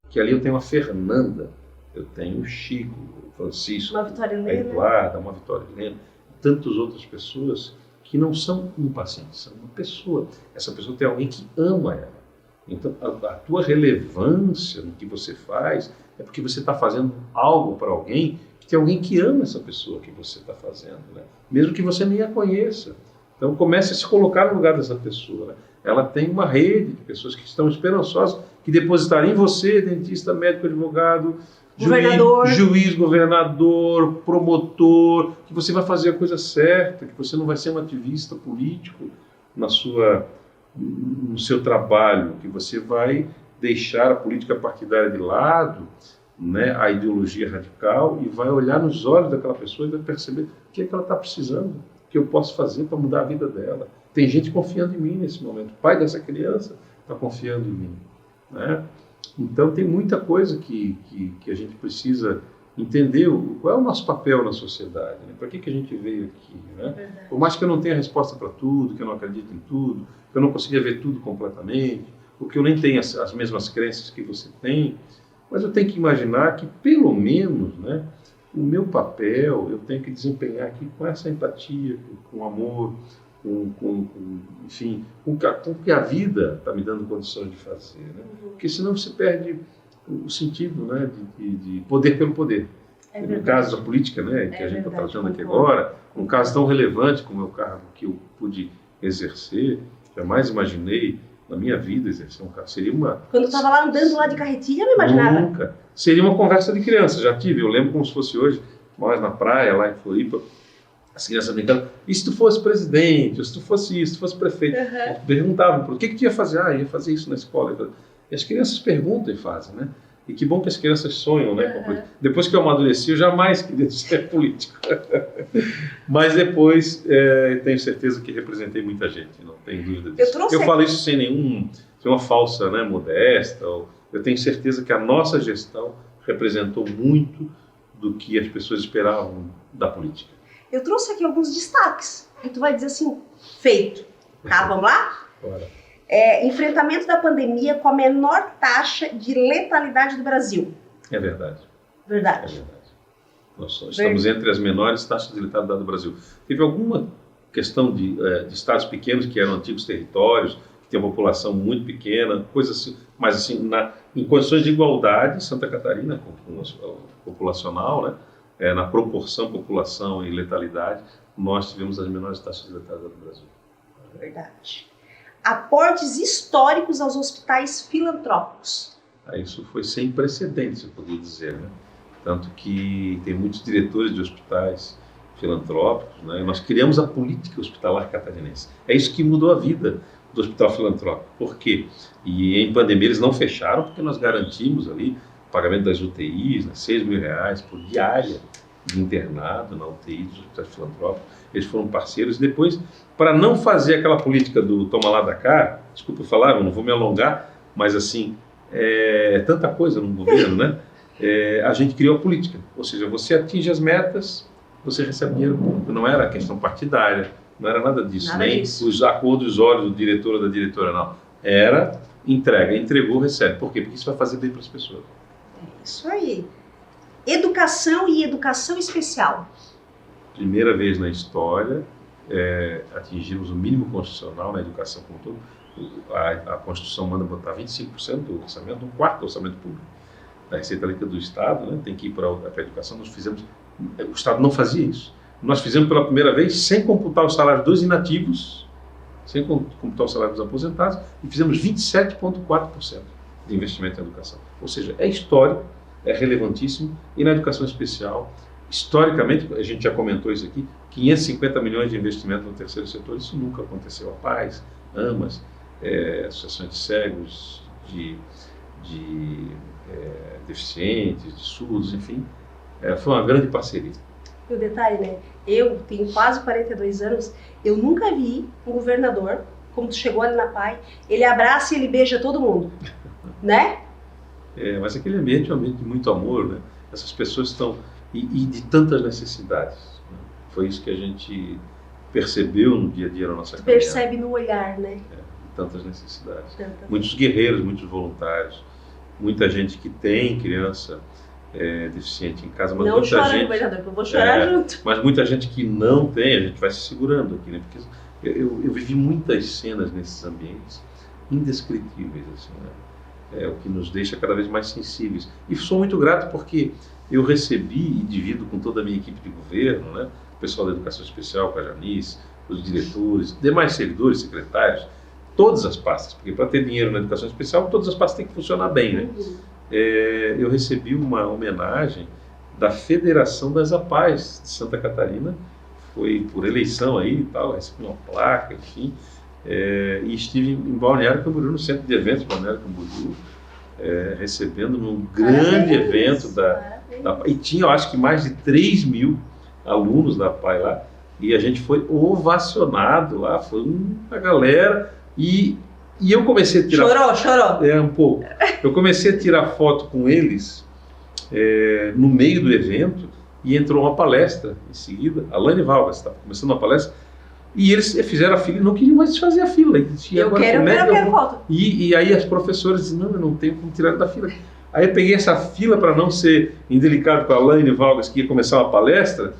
que ali eu tenho a Fernanda, eu tenho o Chico, o Francisco, a Eduarda, uma Vitória Helena, tantas outras pessoas que não são um paciente, são uma pessoa. Essa pessoa tem alguém que ama ela. Então, a tua relevância no que você faz é porque você está fazendo algo para alguém, que tem alguém que ama essa pessoa que você está fazendo, né? Mesmo que você nem a conheça. Então, comece a se colocar no lugar dessa pessoa. Né? Ela tem uma rede de pessoas que estão esperançosas, que depositarem em você, dentista, médico, advogado, juiz, governador, promotor, que você vai fazer a coisa certa, que você não vai ser um ativista político no seu trabalho, que você vai deixar a política partidária de lado, né, a ideologia radical, e vai olhar nos olhos daquela pessoa e vai perceber o que é que ela está precisando, o que eu posso fazer para mudar a vida dela. Tem gente confiando em mim nesse momento, o pai dessa criança está confiando em mim, né? Então tem muita coisa que a gente precisa entender qual é o nosso papel na sociedade, né? Para que a gente veio aqui, né? Por mais que eu não tenha resposta para tudo, que eu não acredite em tudo, que eu não consiga ver tudo completamente, ou que eu nem tenha as mesmas crenças que você tem, mas eu tenho que imaginar que pelo menos, né, o meu papel eu tenho que desempenhar aqui com essa empatia, com amor, enfim, com o que a vida está me dando condições de fazer, né? Porque senão você perde o sentido, né, de poder pelo poder. No caso da política, né, que a gente está tratando aqui agora, um caso tão relevante como é o cargo que eu pude exercer, jamais imaginei na minha vida exercer um cargo. Seria uma... Quando eu estava lá andando lá de carretilha, eu não imaginava. Nunca. Seria uma conversa de criança, já tive, eu lembro como se fosse hoje, nós na praia, lá em Floripa, as crianças brincando, e se tu fosse presidente, ou se tu fosse isso, se tu fosse prefeito? Perguntavam, o que tu ia fazer? Ia fazer isso na escola. E as crianças perguntam e fazem, né? E que bom que as crianças sonham, né? Depois que eu amadureci, eu jamais queria ser político. Mas depois, tenho certeza que representei muita gente, não tenho dúvida disso. Eu falo isso sem uma falsa, né, modesta. Eu tenho certeza que a nossa gestão representou muito do que as pessoas esperavam da política. Eu trouxe aqui alguns destaques, que tu vai dizer assim, feito. Tá, vamos lá? Bora. Enfrentamento da pandemia com a menor taxa de letalidade do Brasil. É verdade. Verdade. É verdade. Nós estamos entre as menores taxas de letalidade do Brasil. Teve alguma questão de estados pequenos que eram antigos territórios, que tem uma população muito pequena, coisas assim, mas assim, em condições de igualdade, Santa Catarina, populacional, né? Na proporção população e letalidade, nós tivemos as menores taxas de letalidade do Brasil. Verdade. Aportes históricos aos hospitais filantrópicos. Isso foi sem precedentes, eu poderia dizer, né? Tanto que tem muitos diretores de hospitais filantrópicos, né? Nós criamos a política hospitalar catarinense. É isso que mudou a vida do hospital filantrópico. Por quê? E em pandemia eles não fecharam porque nós garantimos ali pagamento das UTIs, né, R$6.000 por diária de internado na UTI dos hospitais filantrópicos. Eles foram parceiros. Depois, para não fazer aquela política do toma lá da cá, desculpa falar, eu não vou me alongar, mas assim, é tanta coisa no governo, né? A gente criou a política, ou seja, você atinge as metas, você recebe dinheiro público. Não era questão partidária, não era nada disso, Nada nem disso. os acordos dos olhos do diretor ou da diretora, não. Era entrega, entregou, recebe. Por quê? Porque isso vai fazer bem para as pessoas. Isso aí. Educação e educação especial. Primeira vez na história, atingimos o mínimo constitucional na educação como um todo. A Constituição manda botar 25% do orçamento, um quarto do orçamento público da Receita Líquida do Estado, né? Tem que ir para a educação. Nós fizemos, o Estado não fazia isso. Nós fizemos pela primeira vez sem computar o salário dos inativos, sem computar o salário dos aposentados, e fizemos 27,4% de investimento em educação. Ou seja, é histórico, é relevantíssimo, e na educação especial, historicamente, a gente já comentou isso aqui, 550 milhões de investimento no terceiro setor, isso nunca aconteceu. A Paz, AMAS, associações de cegos, de deficientes, de surdos, enfim, foi uma grande parceria. E o detalhe, né? Eu tenho quase 42 anos, eu nunca vi um governador, como tu chegou ali na PAI, ele abraça e ele beija todo mundo, né? Mas aquele ambiente é um ambiente de muito amor, né? Essas pessoas estão... E de tantas necessidades. Né? Foi isso que a gente percebeu no dia a dia na nossa caminhada. Percebe no olhar, né? De tantas necessidades. Muitos guerreiros, muitos voluntários, muita gente que tem criança deficiente em casa, mas não muita chora, gente... governador, que eu vou chorar junto. Mas muita gente que não tem, a gente vai se segurando aqui, né? Porque eu vivi muitas cenas nesses ambientes indescritíveis, assim, né? O que nos deixa cada vez mais sensíveis. E sou muito grato porque eu recebi e divido com toda a minha equipe de governo, né? O pessoal da Educação Especial, com a Janice, os diretores, demais servidores, secretários, todas as pastas, porque para ter dinheiro na Educação Especial, todas as pastas têm que funcionar bem, né? Eu recebi uma homenagem da Federação das APAES de Santa Catarina, foi por eleição aí e tal, recebi uma placa, enfim, e estive em Balneário Camboriú, no centro de eventos de Balneário Camboriú, recebendo num grande evento da PAI, e tinha, eu acho que mais de 3.000 alunos da PAI lá, e a gente foi ovacionado lá, foi uma galera, e eu comecei a tirar... Chorou? Um pouco. Eu comecei a tirar foto com eles no meio do evento, e entrou uma palestra em seguida, a Laine Valgas estava começando uma palestra, e eles fizeram a fila e não queriam mais desfazer a fila. Eu quero foto. E aí as professoras diziam, não, eu não tenho como tirar da fila. Aí eu peguei essa fila para não ser indelicado com a Laine Valgas, que ia começar uma palestra,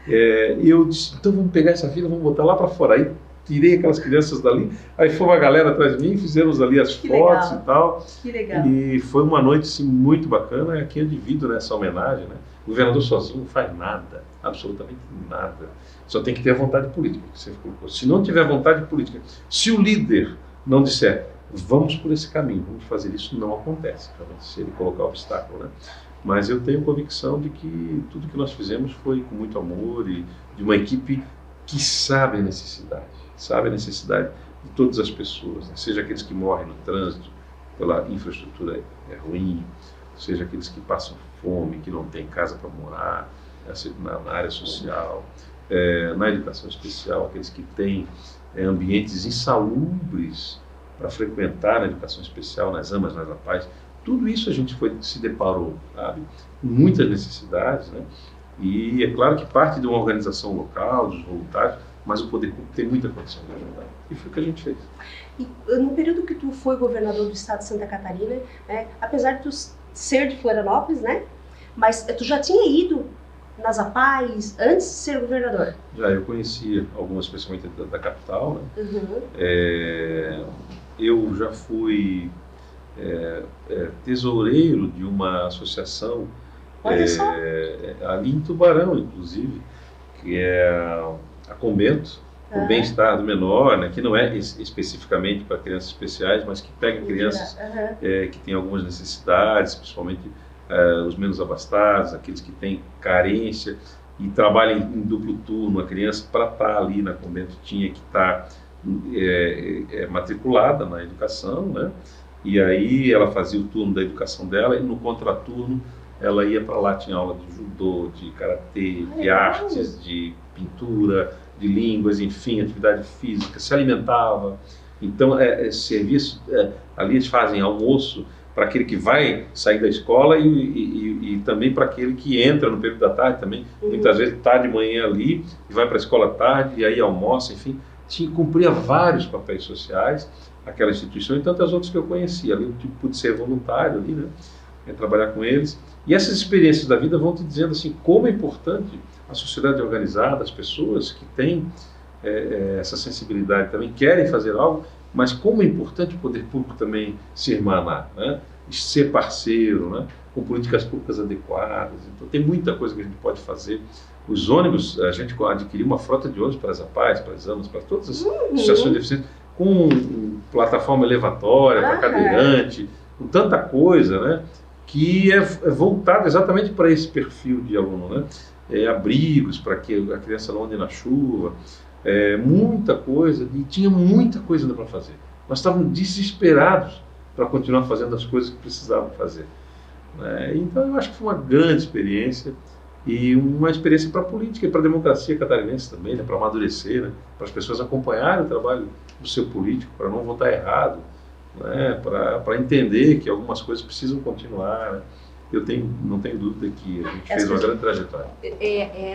e eu disse, então vamos pegar essa fila, vamos botar lá para fora. Aí tirei aquelas crianças dali, aí foi uma galera atrás de mim, fizemos ali as fotos e tal. Que legal. E foi uma noite assim, muito bacana, aqui eu divido nessa homenagem, né? O governador sozinho não faz nada, absolutamente nada. Só tem que ter a vontade política, que você colocou. Se não tiver vontade política, se o líder não disser, vamos por esse caminho, vamos fazer isso, não acontece, se ele colocar obstáculo, né? Mas eu tenho convicção de que tudo que nós fizemos foi com muito amor e de uma equipe que sabe a necessidade de todas as pessoas, né? Seja aqueles que morrem no trânsito pela infraestrutura ruim, seja aqueles que passam fome, que não têm casa para morar, na área social, na educação especial, aqueles que têm ambientes insalubres para frequentar na educação especial, nas AMAs, nas APAES, tudo isso a gente se deparou, sabe? Muitas necessidades, né? E é claro que parte de uma organização local, dos voluntários, mas o poder público tem muita condição de ajudar. E foi o que a gente fez. E no período que tu foi governador do estado de Santa Catarina, né, apesar de tu ser de Florianópolis, né? Mas tu já tinha ido nas APAES antes de ser governador? Já, eu conhecia algumas, especialmente da capital, né? Uhum. Eu já fui tesoureiro de uma associação ali em Tubarão, inclusive, que é a Convento, o bem-estar do menor, né, que não é especificamente para crianças especiais, mas que pega crianças que têm algumas necessidades, principalmente os menos abastados, aqueles que têm carência, e trabalham em duplo turno. A criança, para estar ali na Convento, tinha que estar matriculada na educação, né? E aí ela fazia o turno da educação dela e no contraturno ela ia para lá, tinha aula de judô, de karatê, de artes, de pintura, de línguas, enfim, atividade física, se alimentava. Então, serviço, ali eles fazem almoço para aquele que vai sair da escola e também para aquele que entra no período da tarde também. Muitas vezes está de manhã ali e vai para a escola à tarde e aí almoça, enfim. Cumpria vários papéis sociais, aquela instituição e tantas outras que eu conhecia. Ali eu pude ser voluntário ali, né? Trabalhar com eles. E essas experiências da vida vão te dizendo assim, como é importante a sociedade organizada, as pessoas que têm essa sensibilidade também, querem fazer algo, mas como é importante o poder público também se irmanar, né? Ser parceiro, né? Com políticas públicas adequadas. Então tem muita coisa que a gente pode fazer. Os ônibus, a gente adquiriu uma frota de ônibus para as APAES, para as AMAs, para todas as associações de deficientes, com plataforma elevatória, para cadeirante, com tanta coisa, né? Que é voltado exatamente para esse perfil de aluno, né? Abrigos para que a criança não ande na chuva, muita coisa, e tinha muita coisa ainda para fazer. Nós estávamos desesperados para continuar fazendo as coisas que precisavam fazer, né? Então eu acho que foi uma grande experiência e uma experiência para a política e para a democracia catarinense também, né? Para amadurecer, né? Para as pessoas acompanharem o trabalho do seu político, para não votar errado, né? Para entender que algumas coisas precisam continuar, né? Não tenho dúvida que a gente fez uma grande trajetória.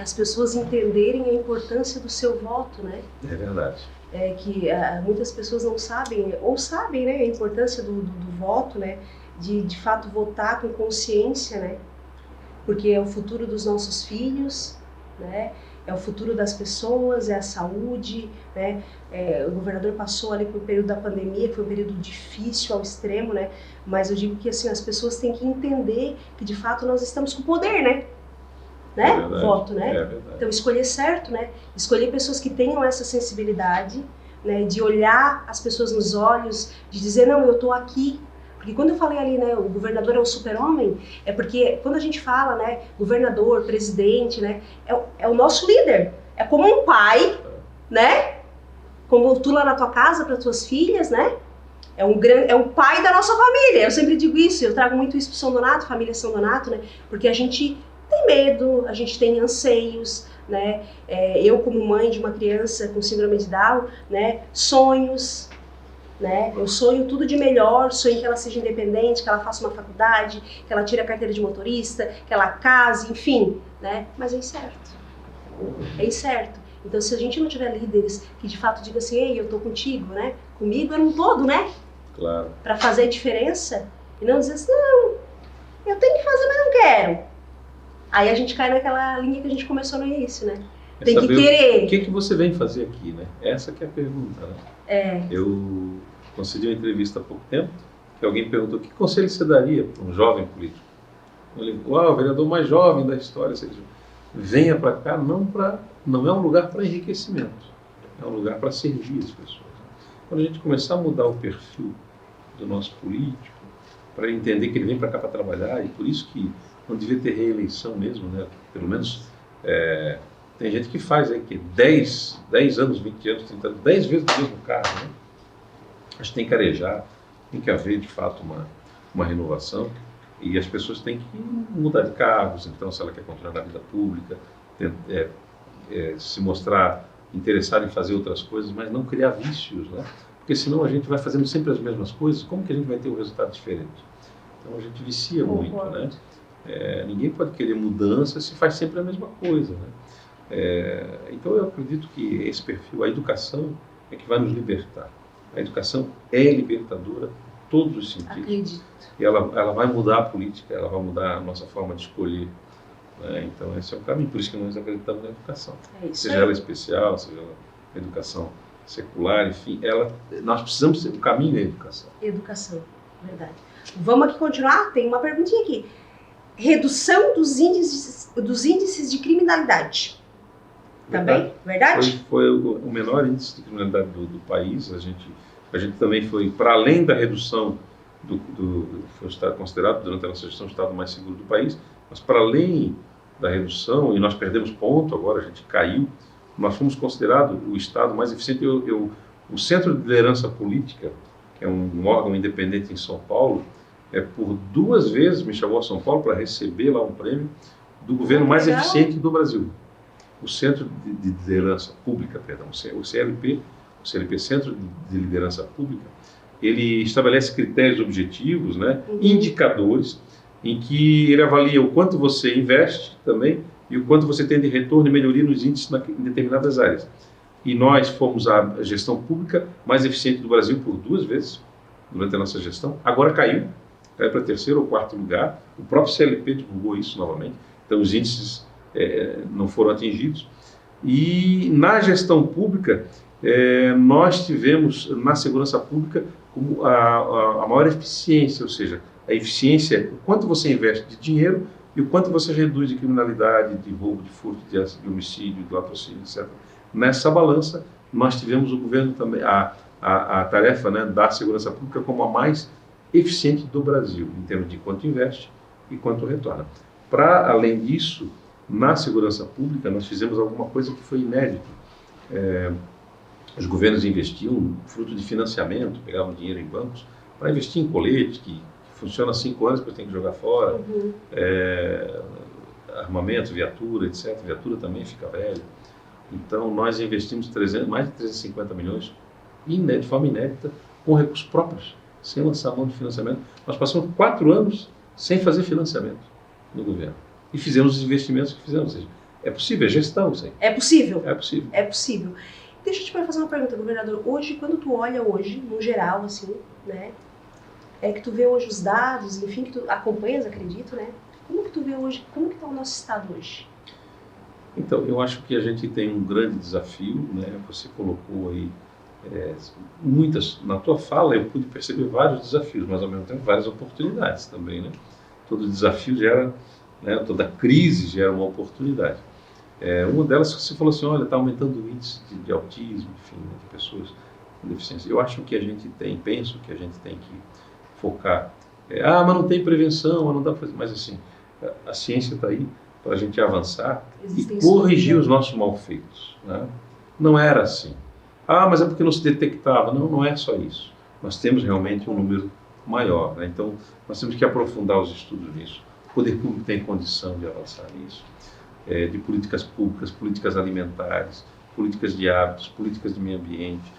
As pessoas entenderem a importância do seu voto, né? É verdade. Que muitas pessoas não sabem, ou sabem, né, a importância do voto, né? De fato votar com consciência, né? Porque é o futuro dos nossos filhos, né? É o futuro das pessoas, é a saúde, né? O governador passou ali por um período da pandemia, que foi um período difícil ao extremo, né? Mas eu digo que assim, as pessoas têm que entender que de fato nós estamos com poder, né? É Voto, né? É verdade. Então escolher certo, né? Escolher pessoas que tenham essa sensibilidade, né? De olhar as pessoas nos olhos, de dizer, não, eu tô aqui. Porque quando eu falei ali, né, o governador é um super-homem, é porque quando a gente fala, né, governador, presidente, né, é o nosso líder. É como um pai, né? Como tu lá na tua casa para tuas filhas, né? É o pai da nossa família. Eu sempre digo isso, eu trago muito isso para São Donato, família São Donato, né? Porque a gente tem medo, a gente tem anseios, né? Eu como mãe de uma criança com síndrome de Down, né, sonhos, né? Eu sonho tudo de melhor, sonho que ela seja independente, que ela faça uma faculdade, que ela tire a carteira de motorista, que ela case, enfim, né? Mas é incerto. É incerto. Então, se a gente não tiver líderes que de fato digam assim, ei, eu tô contigo, né? Comigo é um todo, né? Claro. Para fazer a diferença e não dizer assim, não, eu tenho que fazer, mas não quero. Aí a gente cai naquela linha que a gente começou no início, né? Tem que querer. O que você vem fazer aqui, né? Essa que é a pergunta, né? Eu concedi uma entrevista há pouco tempo, que alguém perguntou, que conselho você daria para um jovem político? Eu falei, o vereador mais jovem da história, venha para cá, não é um lugar para enriquecimento, é um lugar para servir as pessoas. Quando a gente começar a mudar o perfil do nosso político, para entender que ele vem para cá para trabalhar, e por isso que não devia ter reeleição mesmo, né? Pelo menos tem gente que faz aí que 10 anos, 20 anos, 30 anos, 10 vezes o mesmo carro, né? Acho que tem que arejar, tem que haver de fato uma renovação e as pessoas têm que mudar de cargos, então se ela quer continuar na vida pública, se mostrar interessada em fazer outras coisas, mas não criar vícios, né? Porque senão a gente vai fazendo sempre as mesmas coisas, como que a gente vai ter um resultado diferente? Então a gente vicia muito, né? Ninguém pode querer mudança se faz sempre a mesma coisa, né? Então eu acredito que esse perfil, a educação, é que vai nos libertar. A educação é libertadora em todos os sentidos. Acredito. E ela vai mudar a política, ela vai mudar a nossa forma de escolher, né? Então esse é o caminho, por isso que nós acreditamos na educação. Seja ela especial, seja ela educação secular, enfim, nós precisamos ter o caminho da educação. Educação, verdade. Vamos aqui continuar? Tem uma perguntinha aqui. Redução dos índices de criminalidade. Também, verdade? Foi o menor índice de criminalidade do país. A gente também foi, para além da redução foi o estado considerado, durante a nossa gestão, o estado mais seguro do país, mas para além da redução, e nós perdemos ponto, agora a gente caiu, nós fomos considerados o estado mais eficiente. O Centro de Liderança Política, que é um órgão independente em São Paulo, por 2 vezes me chamou a São Paulo para receber lá um prêmio do governo mais Legal. eficiente do Brasil. O Centro de Liderança Pública, perdão, o CLP, Centro de Liderança Pública, ele estabelece critérios objetivos, né, indicadores, em que ele avalia o quanto você investe também e o quanto você tem de retorno e melhoria nos índices em determinadas áreas. E nós fomos a gestão pública mais eficiente do Brasil por 2 vezes durante a nossa gestão. Agora caiu para 3º ou 4º lugar. O próprio CLP divulgou isso novamente. Então os índices não foram atingidos. E na gestão pública, nós tivemos na segurança pública como a maior eficiência, ou seja, a eficiência é o quanto você investe de dinheiro e o quanto você reduz de criminalidade, de roubo, de furto, de homicídio, de latrocínio, etc. Nessa balança, nós tivemos o governo também, a tarefa, né, da segurança pública como a mais eficiente do Brasil, em termos de quanto investe e quanto retorna. Para além disso, na segurança pública, nós fizemos alguma coisa que foi inédito. Os governos investiam fruto de financiamento, pegavam dinheiro em bancos, para investir em colete, que funciona há 5 anos, depois tem que jogar fora, armamento, viatura, etc. Viatura também fica velha. Então, nós investimos mais de 350 milhões, de forma inédita, com recursos próprios, sem lançar mão de financiamento. Nós passamos 4 anos sem fazer financiamento no governo. E fizemos os investimentos que fizemos. Ou seja, é possível, é gestão isso aí. É possível? É possível. É possível. Deixa eu te fazer uma pergunta, governador. Hoje, quando tu olha hoje, no geral, assim, né, que tu vê hoje os dados, enfim, que tu acompanhas, acredito, né? Como que tu vê hoje, como que está o nosso estado hoje? Então, eu acho que a gente tem um grande desafio, né? Você colocou aí muitas, na tua fala eu pude perceber vários desafios, mas ao mesmo tempo várias oportunidades também, né? Todo desafio gera, né, toda crise gera uma oportunidade. Uma delas que você falou assim, olha, está aumentando o índice de autismo, enfim, né, de pessoas com deficiência. Eu acho que a gente penso que a gente tem que focar, mas não tem prevenção, não dá para fazer, mas assim, a ciência está aí para a gente avançar e corrigir os nossos malfeitos, né? Não era assim. Mas é porque não se detectava. Não, não é só isso. Nós temos realmente um número maior, né? Então, nós temos que aprofundar os estudos nisso. O poder público tem condição de avançar nisso. De políticas públicas, políticas alimentares, políticas de hábitos, políticas de meio ambiente.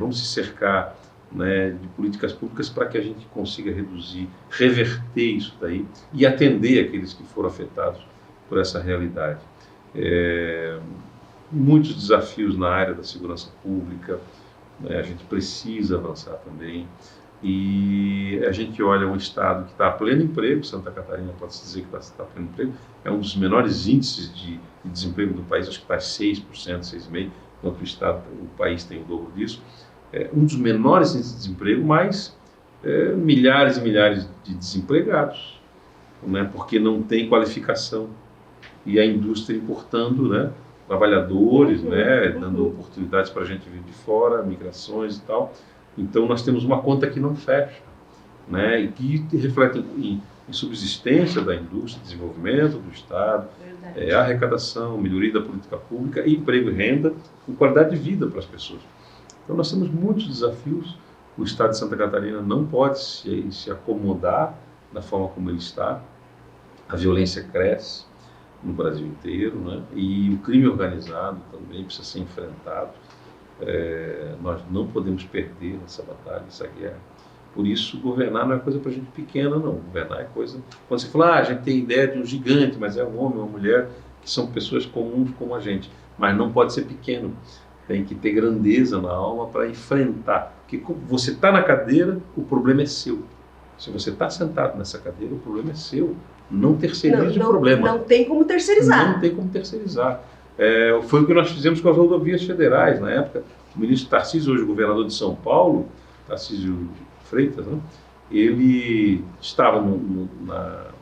Vamos se cercar, né, de políticas públicas para que a gente consiga reduzir, reverter isso daí e atender aqueles que foram afetados por essa realidade. Muitos desafios na área da segurança pública, né, a gente precisa avançar também. E a gente olha um estado que está a pleno emprego, Santa Catarina pode-se dizer que está a pleno emprego, é um dos menores índices de desemprego do país, acho que está 6%, 6,5%, enquanto o país tem o dobro disso. Um dos menores índices de desemprego, mas milhares e milhares de desempregados, né, porque não tem qualificação. E a indústria importando, né, trabalhadores, né, dando oportunidades para a gente vir de fora, migrações e tal. Então, nós temos uma conta que não fecha, né, e que reflete em subsistência da indústria, desenvolvimento do Estado, arrecadação, melhoria da política pública, emprego e renda, com qualidade de vida para as pessoas. Então, nós temos muitos desafios. O Estado de Santa Catarina não pode se acomodar da forma como ele está. A violência cresce no Brasil inteiro, né, e o crime organizado também precisa ser enfrentado. Nós não podemos perder essa batalha, essa guerra. Por isso, governar não é coisa para gente pequena, não. Governar é coisa... Quando você fala, a gente tem ideia de um gigante, mas é um homem, uma mulher, que são pessoas comuns como a gente. Mas não pode ser pequeno. Tem que ter grandeza na alma para enfrentar. Porque você está na cadeira, o problema é seu. Se você está sentado nessa cadeira, o problema é seu. Não terceirize o problema. Não tem como terceirizar. Não tem como terceirizar. Foi o que nós fizemos com as rodovias federais. Na época, o ministro Tarcísio, hoje governador de São Paulo, Tarcísio Freitas, né, ele estava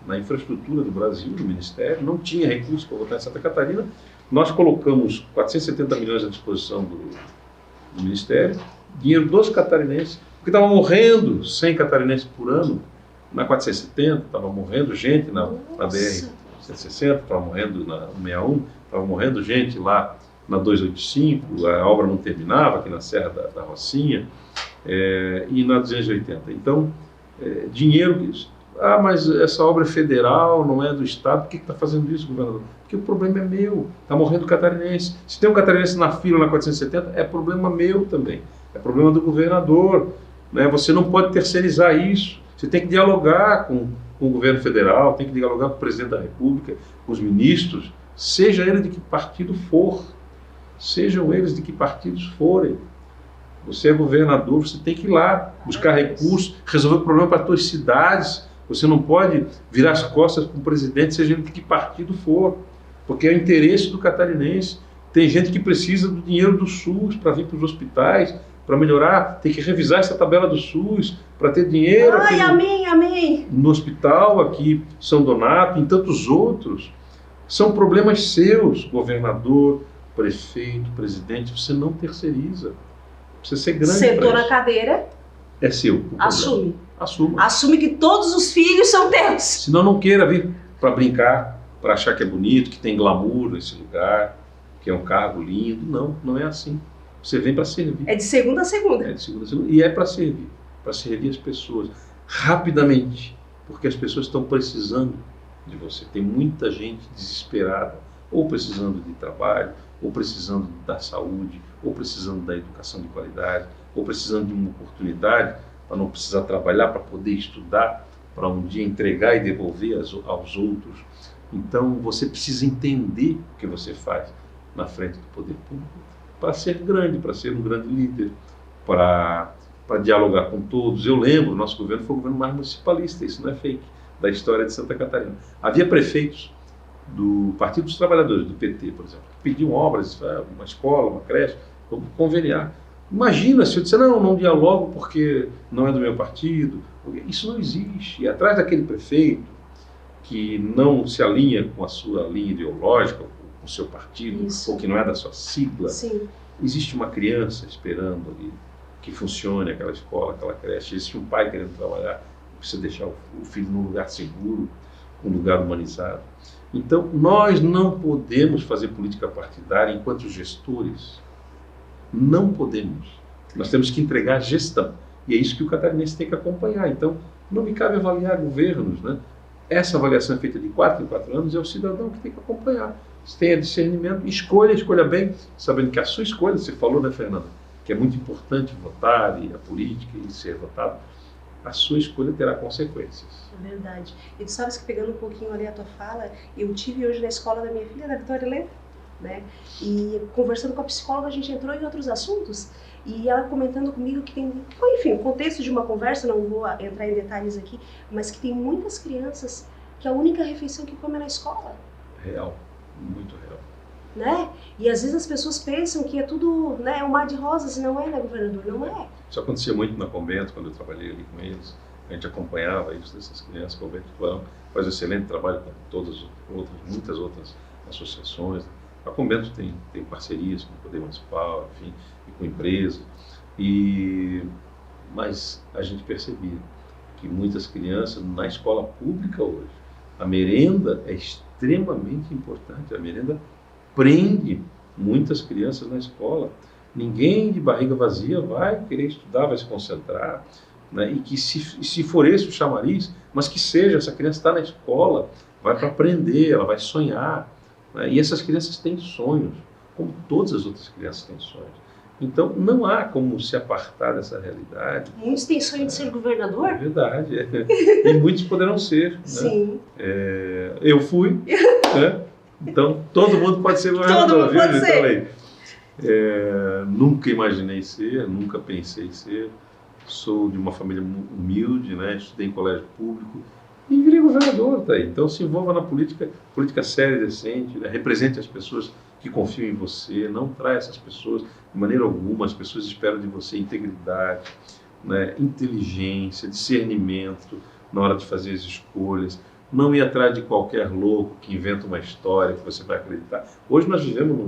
na infraestrutura do Brasil, no Ministério, não tinha recursos para botar em Santa Catarina. Nós colocamos 470 milhões à disposição do Ministério, dinheiro dos catarinenses, porque estavam morrendo 100 catarinenses por ano na 470, estava morrendo gente na BR-160, estava morrendo na 61, estava morrendo gente lá na 285, a obra não terminava aqui na Serra da Rocinha. e na 280. Então, dinheiro... mas essa obra é federal, não é do Estado. Por que está fazendo isso, governador? Porque o problema é meu. Está morrendo catarinense. Se tem um catarinense na fila na 470, é problema meu também. É problema do governador. Né? Você não pode terceirizar isso. Você tem que dialogar com o governo federal, tem que dialogar com o presidente da República, com os ministros, seja ele de que partido for. Sejam eles de que partidos forem. Você é governador, você tem que ir lá buscar recursos, resolver o problema para as suas cidades. Você não pode virar as costas para o presidente, seja ele de que partido for, porque é o interesse do catarinense. Tem gente que precisa do dinheiro do SUS para vir para os hospitais, para melhorar, tem que revisar essa tabela do SUS para ter dinheiro amém. No hospital, aqui em São Donato, em tantos outros. São problemas seus, governador, prefeito, presidente, você não terceiriza. Precisa ser grande. Sentou na cadeira. É seu. Assume. Assuma. Assume que todos os filhos são teus. Senão não queira vir para brincar, para achar que é bonito, que tem glamour nesse lugar, que é um cargo lindo. Não, não é assim. Você vem para servir. É de segunda a segunda. É de segunda a segunda. E é para servir as pessoas rapidamente, porque as pessoas estão precisando de você. Tem muita gente desesperada, ou precisando de trabalho, ou precisando da saúde, ou precisando da educação de qualidade, ou precisando de uma oportunidade para não precisar trabalhar, para poder estudar, para um dia entregar e devolver aos outros. Então você precisa entender o que você faz na frente do poder público para ser grande, para ser um grande líder, para dialogar com todos. Eu lembro, o nosso governo foi o governo mais municipalista, isso não é fake, da história de Santa Catarina. Havia prefeitos do Partido dos Trabalhadores, do PT, por exemplo, que pediam obras, uma escola, uma creche, vamos conveniar. Imagina se eu disser, não dialogo porque não é do meu partido. Isso não existe. E atrás daquele prefeito que não se alinha com a sua linha ideológica, com o seu partido, Isso. ou que não é da sua sigla, Sim. existe uma criança esperando ali que funcione aquela escola, aquela creche. Existe um pai querendo trabalhar, precisa deixar o filho num lugar seguro, um lugar humanizado. Então, nós não podemos fazer política partidária enquanto gestores. Não podemos. Nós temos que entregar gestão. E é isso que o catarinense tem que acompanhar. Então, não me cabe avaliar governos, né? Essa avaliação é feita de 4 em 4 anos, é o cidadão que tem que acompanhar. Se tenha discernimento, escolha bem, sabendo que a sua escolha, você falou, né, Fernanda, que é muito importante votar e a política e ser votado, a sua escolha terá consequências. É verdade. E tu sabes que, pegando um pouquinho ali a tua fala, eu tive hoje na escola da minha filha, da Vitória Helena, né? E conversando com a psicóloga, a gente entrou em outros assuntos e ela comentando comigo que tem, enfim, o contexto de uma conversa, não vou entrar em detalhes aqui, mas que tem muitas crianças que a única refeição que comem é na escola. Real, muito real. Né? E às vezes as pessoas pensam que é tudo, né, um mar de rosas, e não é, né, governador? Não é. Isso acontecia muito na Convento, quando eu trabalhei ali com eles. A gente acompanhava isso dessas crianças. O Convento do Tubarão faz um excelente trabalho com todas outras, muitas outras associações. A Convento tem parcerias com o Poder Municipal, enfim, e com empresas. Mas a gente percebia que muitas crianças, na escola pública hoje, a merenda é extremamente importante. A merenda prende muitas crianças na escola. Ninguém de barriga vazia vai querer estudar, vai se concentrar, né? E que se for esse o chamariz, mas que seja, essa criança está na escola, vai para aprender, ela vai sonhar, né? E essas crianças têm sonhos, como todas as outras crianças têm sonhos. Então não há como se apartar dessa realidade. Muitos têm sonho de ser governador? É verdade, e muitos poderão ser. Sim. Né? Eu fui, né? Então todo mundo pode ser governador. Todo mundo pode ser. Nunca imaginei ser, nunca pensei ser. Sou de uma família humilde, né? Estudei em colégio público e virei governador. Tá aí. Então se envolva na política séria e decente, né? Represente as pessoas que confiam em você, não traia essas pessoas de maneira alguma. As pessoas esperam de você integridade, né? Inteligência, discernimento na hora de fazer as escolhas. Não ir atrás de qualquer louco que inventa uma história que você vai acreditar. Hoje nós vivemos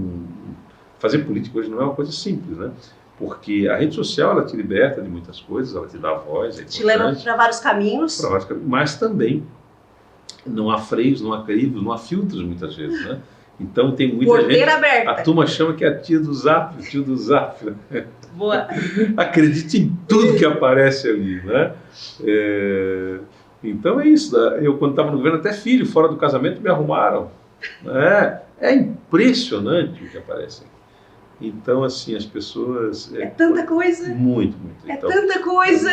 fazer política hoje não é uma coisa simples, né? Porque a rede social, ela te liberta de muitas coisas, ela te dá voz, te leva para vários caminhos. Mas também não há freios, não há crivos, não há filtros muitas vezes, né? Então tem muita Porteira gente... aberta. A turma chama que é a tia do Zap, o tio do Zap. Né? Boa. Acredite em tudo que aparece ali, né? Então é isso. Eu, quando estava no governo, até filho fora do casamento me arrumaram. É impressionante o que aparece aqui. Então, assim, as pessoas... É tanta coisa. Muito. É Então, tanta coisa.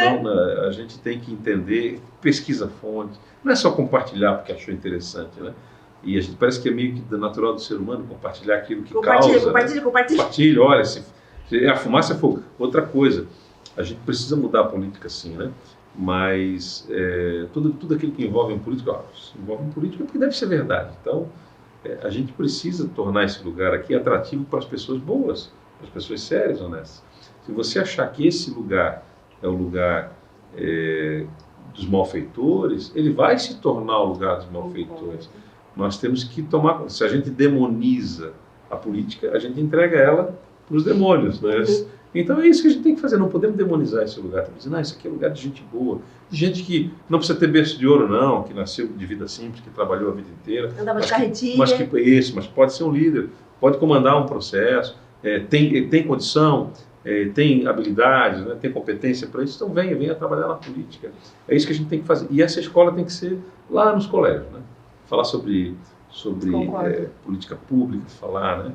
a gente tem que entender, pesquisa fonte. Não é só compartilhar porque achou interessante, né? E a gente parece que é meio que natural do ser humano compartilhar aquilo que causa. Compartilha. Olha, se a fumaça é fogo. Outra coisa, a gente precisa mudar a política, sim, né? Mas tudo aquilo que envolve um político, se envolve um político é porque deve ser verdade. Então, a gente precisa tornar esse lugar aqui atrativo para as pessoas boas, para as pessoas sérias, honestas. Se você achar que esse lugar é o lugar dos malfeitores, ele vai se tornar o lugar dos malfeitores. Nós temos que tomar... Se a gente demoniza a política, a gente entrega ela para os demônios, né? Então é isso que a gente tem que fazer, não podemos demonizar esse lugar. Estamos dizendo, isso aqui é um lugar de gente boa, de gente que não precisa ter berço de ouro, não, que nasceu de vida simples, que trabalhou a vida inteira. Andava de carretilha. Mas pode ser um líder, pode comandar um processo, tem condição, tem habilidades, né, tem competência para isso, então venha trabalhar na política. É isso que a gente tem que fazer. E essa escola tem que ser lá nos colégios, né? Falar sobre política pública, falar, né,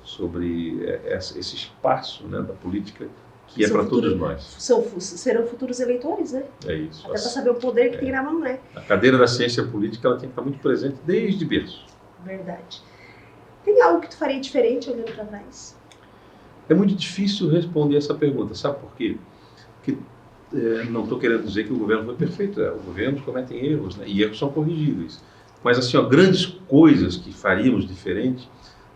sobre esse espaço, né, da política que é para todos nós. Serão futuros eleitores, né? É isso. Até para saber o poder que tem na mão, né? A cadeira da ciência política ela tem que estar muito presente desde berço. Verdade. Tem algo que tu faria diferente olhando para trás? É muito difícil responder essa pergunta, sabe por quê? Porque não estou querendo dizer que o governo foi perfeito, os governos cometem erros, né? E erros são corrigíveis. Mas assim, grandes coisas que faríamos diferente,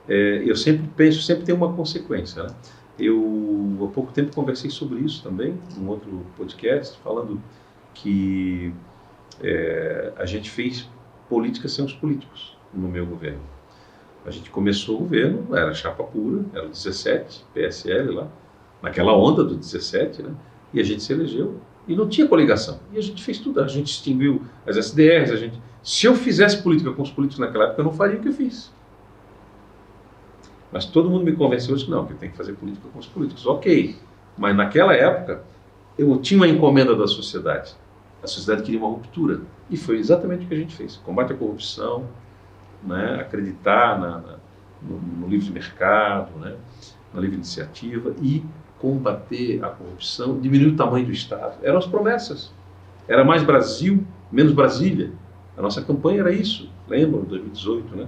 eu sempre penso, sempre tem uma consequência, né? Eu, há pouco tempo, conversei sobre isso também, num outro podcast, falando que a gente fez política sem os políticos no meu governo. A gente começou o governo, era chapa pura, era o 17, PSL lá, naquela onda do 17, né? E a gente se elegeu e não tinha coligação. E a gente fez tudo, a gente extinguiu as SDRs, Se eu fizesse política com os políticos naquela época, eu não faria o que eu fiz. Mas todo mundo me convenceu de que não, que eu tenho que fazer política com os políticos. Ok, mas naquela época eu tinha uma encomenda da sociedade. A sociedade queria uma ruptura. E foi exatamente o que a gente fez. Combate à corrupção, né, acreditar no livre mercado, né, na livre iniciativa e combater a corrupção, diminuir o tamanho do Estado. Eram as promessas. Era mais Brasil, menos Brasília. A nossa campanha era isso, lembram, 2018, né?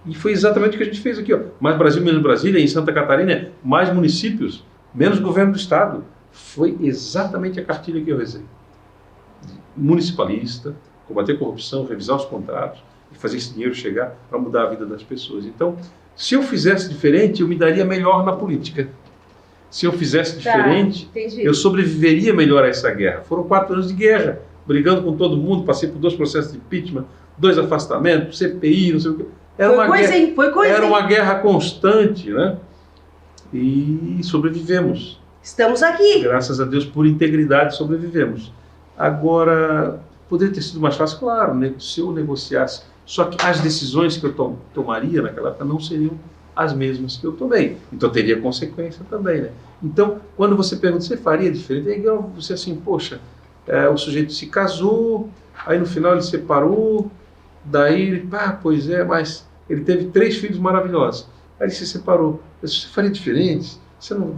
E foi exatamente o que a gente fez aqui, ó. Mais Brasil, menos Brasília. Em Santa Catarina, mais municípios, menos governo do Estado. Foi exatamente a cartilha que eu rezei. Municipalista, combater a corrupção, revisar os contratos e fazer esse dinheiro chegar para mudar a vida das pessoas. Então, se eu fizesse diferente, eu me daria melhor na política. Se eu fizesse diferente, eu sobreviveria melhor a essa guerra. Foram 4 anos de guerra, brigando com todo mundo, passei por 2 processos de impeachment, 2 afastamentos, CPI, não sei o quê. Era uma guerra constante, né? E sobrevivemos. Estamos aqui. Graças a Deus, por integridade, sobrevivemos. Agora, poderia ter sido mais fácil, claro, né? Se eu negociasse. Só que as decisões que eu tomaria naquela época não seriam as mesmas que eu tomei. Então teria consequência também, né? Então, quando você pergunta, você faria diferente? É igual você assim, poxa, o sujeito se casou, aí no final ele separou, daí ele, pois é, mas ele teve 3 filhos maravilhosos. Aí ele se separou. Você faria diferente?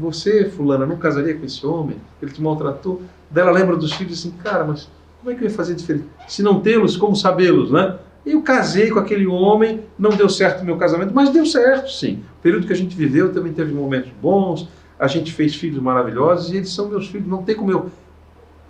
Você, fulana, não casaria com esse homem? Ele te maltratou? Daí ela lembra dos filhos assim, cara, mas como é que eu ia fazer diferente? Se não tê-los, como sabê-los, né? Eu casei com aquele homem, não deu certo o meu casamento, mas deu certo, sim. O período que a gente viveu também teve momentos bons, a gente fez filhos maravilhosos e eles são meus filhos, não tem como eu...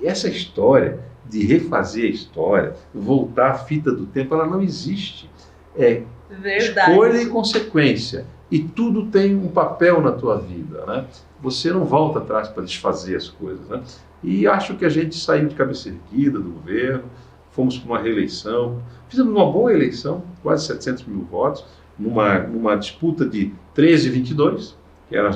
Essa história de refazer a história, voltar a fita do tempo, ela não existe. É verdade. Escolha e consequência. E tudo tem um papel na tua vida, né? Você não volta atrás para desfazer as coisas, né? E acho que a gente saiu de cabeça erguida do governo, fomos para uma reeleição, fizemos uma boa eleição, quase 700 mil votos, numa disputa de 13 e 22, que eram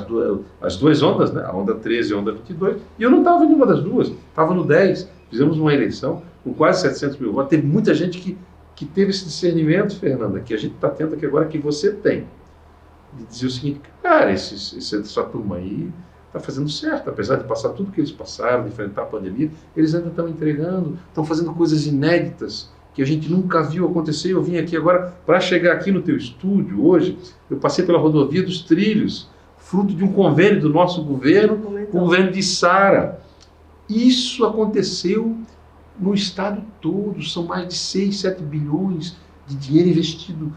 as duas ondas, né? A onda 13 e a onda 22, e eu não estava em nenhuma das duas, estava no 10, fizemos uma eleição com quase 700 mil votos, teve muita gente que que teve esse discernimento, Fernanda, que a gente está tendo aqui agora, que você tem, de dizer o seguinte: cara, essa turma aí está fazendo certo, apesar de passar tudo que eles passaram, de enfrentar a pandemia, eles ainda estão entregando, estão fazendo coisas inéditas que a gente nunca viu acontecer. Eu vim aqui agora, para chegar aqui no teu estúdio hoje, eu passei pela rodovia dos Trilhos, fruto de um convênio do nosso governo, com o governo de Sara. Isso aconteceu no estado todo, são mais de 6, 7 bilhões de dinheiro investido,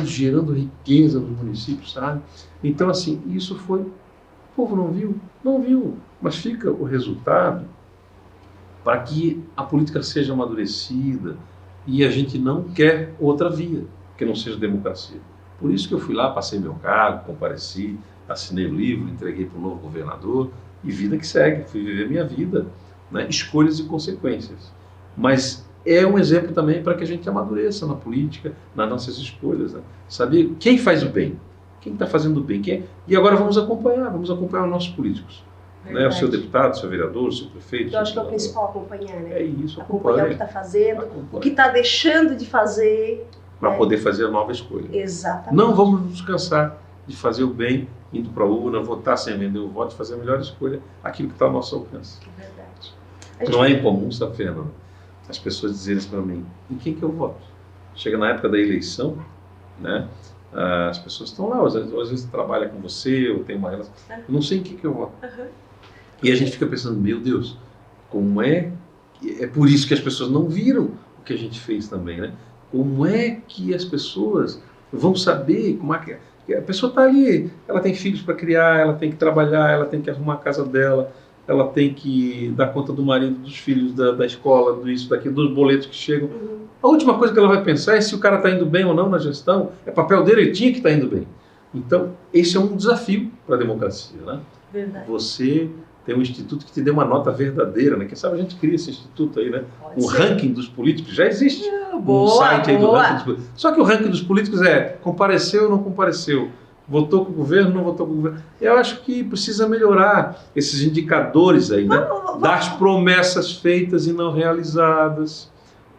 gerando riqueza nos municípios, sabe? Então, assim, isso foi... O povo não viu? Não viu, mas fica o resultado para que a política seja amadurecida, e a gente não quer outra via que não seja democracia. Por isso que eu fui lá, passei meu cargo, compareci, assinei o livro, entreguei para o novo governador, e vida que segue, fui viver minha vida, né? Escolhas e consequências. Mas é um exemplo também para que a gente amadureça na política, nas nossas escolhas, né? Saber quem faz o bem, quem está fazendo o bem, quem é. E agora vamos acompanhar os nossos políticos. Né? O seu deputado, o seu vereador, o seu prefeito. Eu acho que é o principal acompanhar, né? É isso, acompanhar o que está fazendo, o que está deixando de fazer. Para poder fazer a nova escolha. Exatamente. Não vamos nos cansar de fazer o bem, indo para a urna, votar sem vender o voto, fazer a melhor escolha, aquilo que está ao nosso alcance. É verdade. Não é incomum, sabe, Fernanda, as pessoas dizerem para mim: em quem que eu voto? Chega na época da eleição, né? As pessoas estão lá, às vezes trabalham com você, ou tem uma relação, eu não sei em quem que eu voto. E a gente fica pensando: meu Deus, como é? É por isso que as pessoas não viram o que a gente fez também, né? Como é que as pessoas vão saber como é que a pessoa está ali, ela tem filhos para criar, ela tem que trabalhar, ela tem que arrumar a casa dela, ela tem que dar conta do marido, dos filhos, da escola, dos boletos que chegam. A última coisa que ela vai pensar é se o cara está indo bem ou não na gestão. É papel dele, ele tinha que estar indo bem. Então, esse é um desafio para a democracia, né? Verdade. Você tem um instituto que te dê uma nota verdadeira, né? Quem sabe a gente cria esse instituto aí, né? Um ranking dos políticos, já existe um site aí do ranking dos políticos. Só que o ranking dos políticos é: compareceu ou não compareceu? Votou com o governo, não votou com o governo. Eu acho que precisa melhorar esses indicadores aí, né? Das promessas feitas e não realizadas,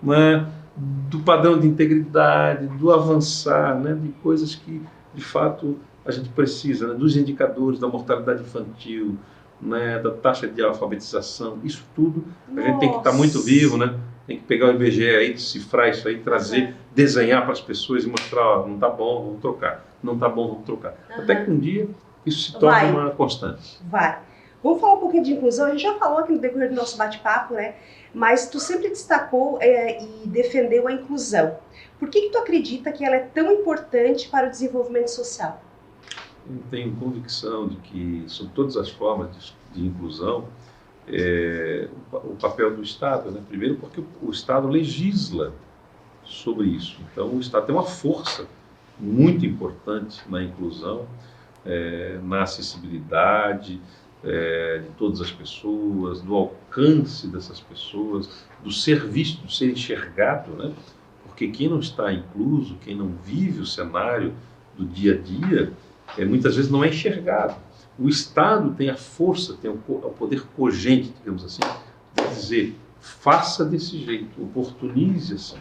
né? Do padrão de integridade, do avançar, né? De coisas que, de fato, a gente precisa, né? Dos indicadores da mortalidade infantil, né? Da taxa de alfabetização, isso tudo a gente tem que estar muito vivo, né? Tem que pegar o IBGE aí, decifrar isso aí, trazer, desenhar para as pessoas e mostrar: ó, não está bom, vamos trocar. Não está bom, vamos trocar. Até que um dia isso se torne uma constante. Vai. Vamos falar um pouquinho de inclusão. A gente já falou aqui no decorrer do nosso bate-papo, né? Mas tu sempre destacou e defendeu a inclusão. Por que tu acredita que ela é tão importante para o desenvolvimento social? Eu tenho convicção de que, sob todas as formas de inclusão, o papel do Estado, né? Primeiro porque o Estado legisla sobre isso. Então o Estado tem uma força muito importante na inclusão, na acessibilidade de todas as pessoas, do alcance dessas pessoas, do ser visto, do ser enxergado, né? Porque quem não está incluso, quem não vive o cenário do dia a dia, muitas vezes não é enxergado. O Estado tem a força, tem o poder cogente, digamos assim, de dizer: faça desse jeito, oportunize assim.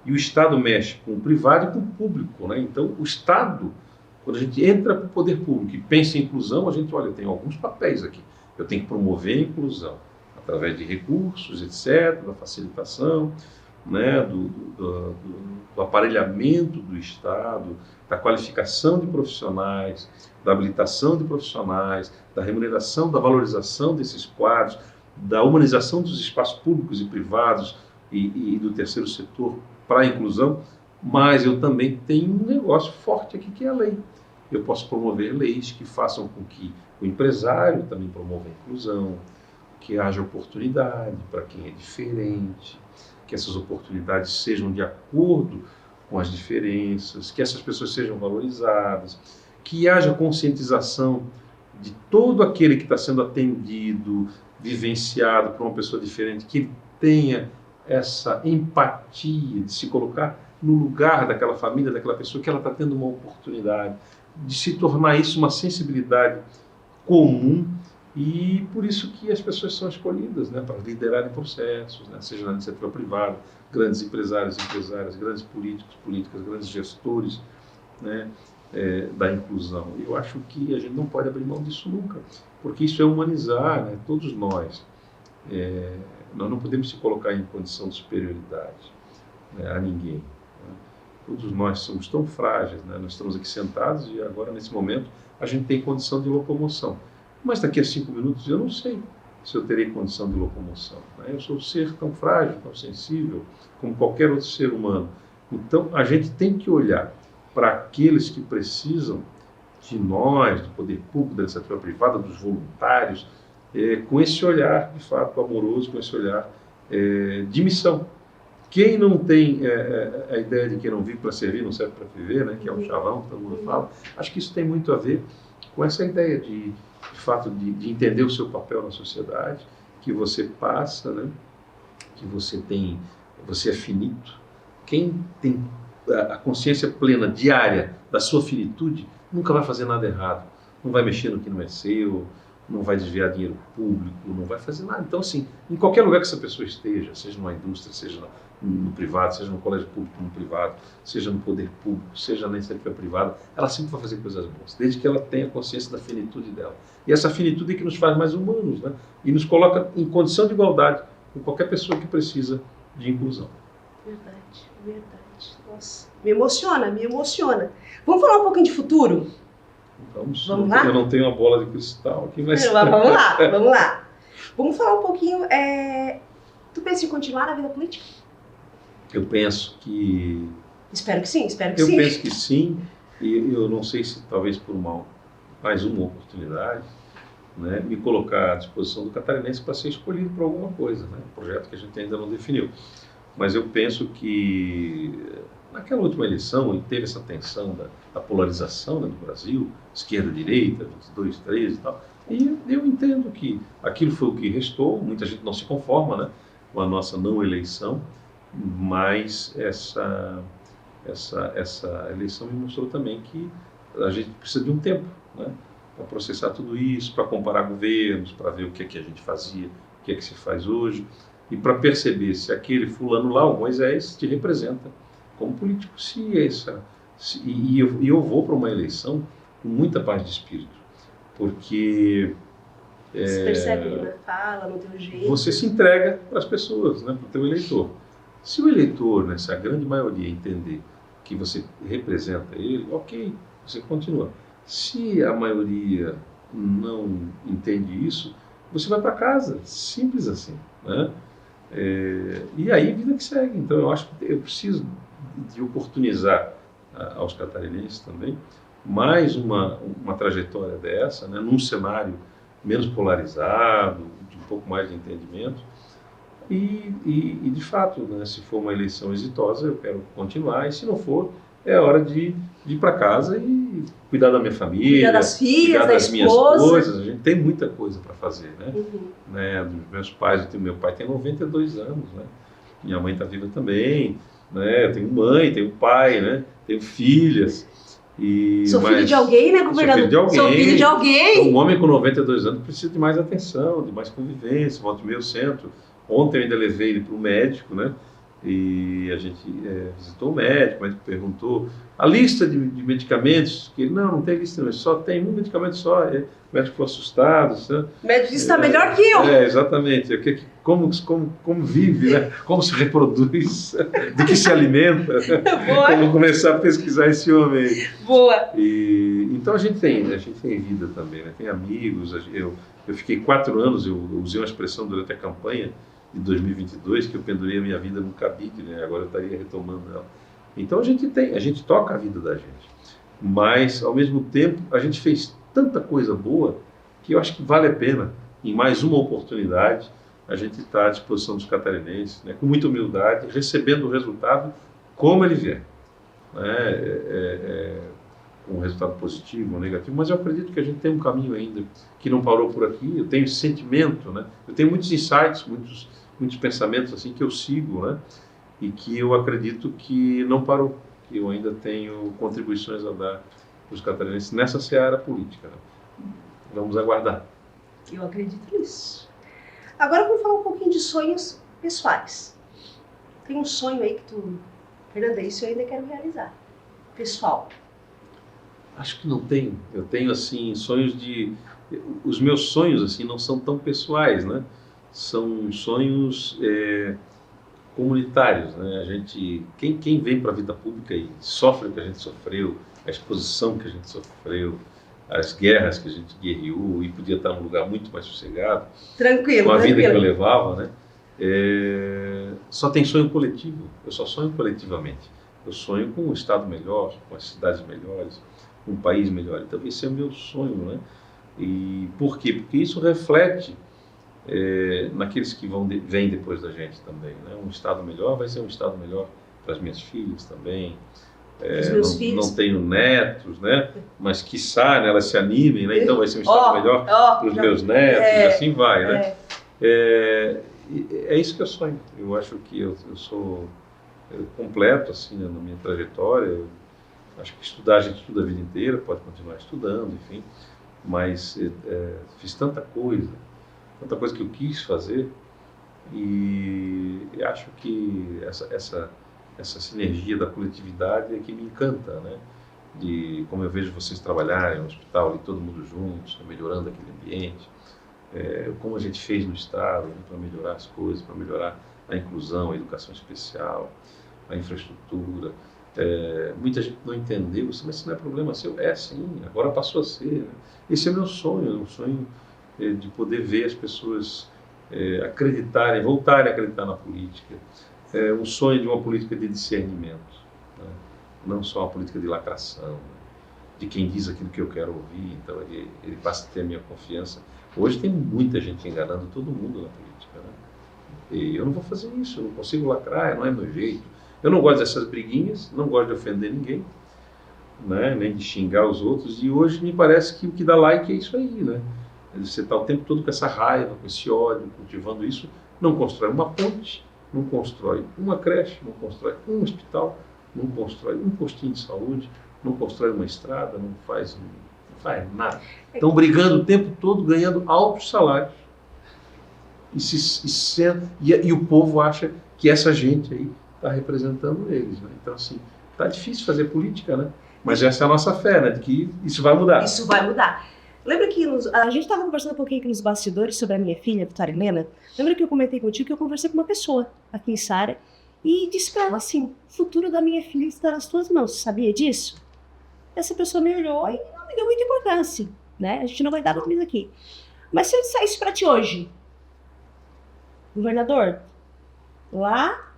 E o Estado mexe com o privado e com o público, né? Então, o Estado, quando a gente entra para o poder público e pensa em inclusão, a gente olha: eu tenho alguns papéis aqui. Eu tenho que promover a inclusão através de recursos, etc., da facilitação, né? do aparelhamento do Estado, da qualificação de profissionais, da habilitação de profissionais, da remuneração, da valorização desses quadros, da humanização dos espaços públicos e privados e do terceiro setor para a inclusão. Mas eu também tenho um negócio forte aqui, que é a lei. Eu posso promover leis que façam com que o empresário também promova a inclusão, que haja oportunidade para quem é diferente, que essas oportunidades sejam de acordo com as diferenças, que essas pessoas sejam valorizadas, que haja conscientização de todo aquele que está sendo atendido, vivenciado por uma pessoa diferente, que ele tenha essa empatia de se colocar no lugar daquela família, daquela pessoa, que ela está tendo uma oportunidade, de se tornar isso uma sensibilidade comum E por isso que as pessoas são escolhidas, né, para liderarem processos, né, seja na iniciativa privada, grandes empresários, empresárias, grandes políticos, políticas, grandes gestores, né, da inclusão. Eu acho que a gente não pode abrir mão disso nunca, porque isso é humanizar, né, todos nós. Nós não podemos se colocar em condição de superioridade, né, a ninguém. Né. Todos nós somos tão frágeis, né, nós estamos aqui sentados e agora, nesse momento, a gente tem condição de locomoção. Mas daqui a 5 minutos eu não sei se eu terei condição de locomoção. Né? Eu sou um ser tão frágil, tão sensível, como qualquer outro ser humano. Então, a gente tem que olhar para aqueles que precisam de nós, do poder público, da iniciativa privada, dos voluntários, com esse olhar, de fato, amoroso, com esse olhar de missão. Quem não tem a ideia de que não vive para servir, não serve para viver, né? Que é um chavão que todo mundo fala, acho que isso tem muito a ver com essa ideia de fato, de entender o seu papel na sociedade, que você passa, né? Que você é finito. Quem tem a consciência plena, diária, da sua finitude, nunca vai fazer nada errado. Não vai mexer no que não é seu, não vai desviar dinheiro público, não vai fazer nada. Então, assim, em qualquer lugar que essa pessoa esteja, seja numa indústria, seja no privado, seja no colégio público, no privado, seja no poder público, seja na iniciativa privada, ela sempre vai fazer coisas boas, desde que ela tenha consciência da finitude dela. E essa finitude é que nos faz mais humanos, né? E nos coloca em condição de igualdade com qualquer pessoa que precisa de inclusão. Verdade, verdade. Nossa, me emociona, me emociona. Vamos falar um pouquinho de futuro? Vamos lá? Eu não tenho uma bola de cristal aqui, mas... Vamos lá, vamos lá. Vamos falar um pouquinho... Tu pensa em continuar na vida política? Eu penso que... Espero que sim, espero que eu sim. Eu penso que sim, e eu não sei se talvez por mais uma oportunidade, né, me colocar à disposição do catarinense para ser escolhido para alguma coisa, né, um projeto que a gente ainda não definiu. Mas eu penso que naquela última eleição teve essa tensão da polarização, né, do Brasil, esquerda-direita, 22, 13 e tal, e eu entendo que aquilo foi o que restou, muita gente não se conforma, né, com a nossa não eleição, mas essa eleição me mostrou também que a gente precisa de um tempo, né, para processar tudo isso, para comparar governos, para ver o que é que a gente fazia, o que é que se faz hoje, e para perceber se aquele fulano lá, o Moisés, te representa como político. E eu vou para uma eleição com muita paz de espírito, porque... Você percebe na fala, no teu jeito. Você se entrega para as pessoas, né, para o teu eleitor. Se o eleitor, né, se a grande maioria entender que você representa ele, ok, você continua. Se a maioria não entende isso, você vai para casa, simples assim, né? E aí, vida que segue. Então, eu acho que eu preciso de oportunizar aos catarinenses também mais uma trajetória dessa, né, num cenário menos polarizado, de um pouco mais de entendimento. E de fato, né, se for uma eleição exitosa, eu quero continuar, e se não for, é hora de ir para casa e cuidar da minha família, cuidar das filhas, cuidar da das minhas esposa. coisas. A gente tem muita coisa para fazer, né? Né? Dos meus pais, meu pai tem 92 anos, né? Minha mãe está viva também, né? Eu tenho mãe, tenho pai, né? Tenho filhas. Sou filho de alguém, né, governador? Sou filho de alguém. Então, um homem com 92 anos precisa de mais atenção, de mais convivência, volta e meio centro. Ontem eu ainda levei ele para o médico, né? E a gente visitou o médico perguntou a lista de medicamentos, que ele, não tem lista, mas só tem um medicamento só. O médico ficou assustado. Né? O médico disse, está melhor que eu. Exatamente. Como vive, né? Como se reproduz, de que se alimenta. Boa. Vamos começar a pesquisar esse homem aí. Boa. Então a gente tem vida também, né? Tem amigos. Eu fiquei 4 anos, eu usei uma expressão durante a campanha de 2022, que eu pendurei a minha vida no cabide, né? Agora eu estaria retomando ela. Então a gente toca a vida da gente, mas ao mesmo tempo a gente fez tanta coisa boa que eu acho que vale a pena, em mais uma oportunidade, a gente estar à disposição dos catarinenses, né? Com muita humildade, recebendo o resultado como ele vier, né? Com um resultado positivo ou negativo, mas eu acredito que a gente tem um caminho ainda que não parou por aqui. Eu tenho sentimento, né? Eu tenho muitos insights, muitos pensamentos assim que eu sigo, né? E que eu acredito que não parou, que eu ainda tenho contribuições a dar para os catarinenses nessa seara política, né? Vamos aguardar. Eu acredito nisso. Agora vamos falar um pouquinho de sonhos pessoais. Tem um sonho aí que tu... Fernanda, isso eu ainda quero realizar. Pessoal. Acho que não tenho. Eu tenho, assim, sonhos de... Os meus sonhos, assim, não são tão pessoais, né? São sonhos comunitários, né? A gente... Quem vem para a vida pública e sofre o que a gente sofreu, a exposição que a gente sofreu, as guerras que a gente guerreou e podia estar num lugar muito mais sossegado, Tranquilo, com a vida que eu tranquilo. levava, né? Só tem sonho coletivo. Eu só sonho coletivamente. Eu sonho com um estado melhor, com as cidades melhores, com um país melhor. Então esse é o meu sonho, né? E por quê? Porque isso reflete naqueles que vêm depois da gente também, né? Um estado melhor vai ser um estado melhor para as minhas filhas também. Os meus filhos. Não tenho netos, né? Mas quiçá, né, elas se animem, né? Então vai ser um estado melhor para os meus netos, e assim vai, né? É isso que eu sonho. Eu acho que eu sou completo, assim, né, na minha trajetória. Eu acho que estudar, a gente estuda a vida inteira, pode continuar estudando, enfim. Mas fiz tanta coisa que eu quis fazer, e acho que essa sinergia da coletividade é que me encanta, né? De como eu vejo vocês trabalharem no hospital, ali todo mundo juntos, melhorando aquele ambiente, como a gente fez no Estado, né, para melhorar as coisas, para melhorar a inclusão, a educação especial, a infraestrutura. Muita gente não entendeu, mas isso não é problema seu. É sim, agora passou a ser, né? Esse é o meu sonho, um sonho de poder ver as pessoas acreditarem, voltarem a acreditar na política. Um sonho de uma política de discernimento, né? Não só uma política de lacração, né? De quem diz aquilo que eu quero ouvir, então ele passa a ter a minha confiança. Hoje tem muita gente enganando todo mundo na política, né? E eu não vou fazer isso, eu não consigo lacrar, não é meu jeito. Eu não gosto dessas briguinhas, não gosto de ofender ninguém, né? Nem de xingar os outros, e hoje me parece que o que dá like é isso aí, né? Você está o tempo todo com essa raiva, com esse ódio, cultivando isso, não constrói uma ponte, não constrói uma creche, não constrói um hospital, não constrói um postinho de saúde, não constrói uma estrada, não faz nada. Estão brigando o tempo todo, ganhando altos salários. E o povo acha que essa gente aí está representando eles, né? Então, assim, está difícil fazer política, né? Mas essa é a nossa fé, né? De que isso vai mudar. Isso vai mudar. Lembra que a gente estava conversando um pouquinho aqui nos bastidores sobre a minha filha, Vitória Helena? Lembra que eu comentei contigo que eu conversei com uma pessoa aqui em Sara e disse para ela assim: o futuro da minha filha está nas tuas mãos, você sabia disso? Essa pessoa me olhou e não me deu muita importância, né? A gente não vai dar notícia aqui. Mas se eu disser isso para ti hoje, governador, lá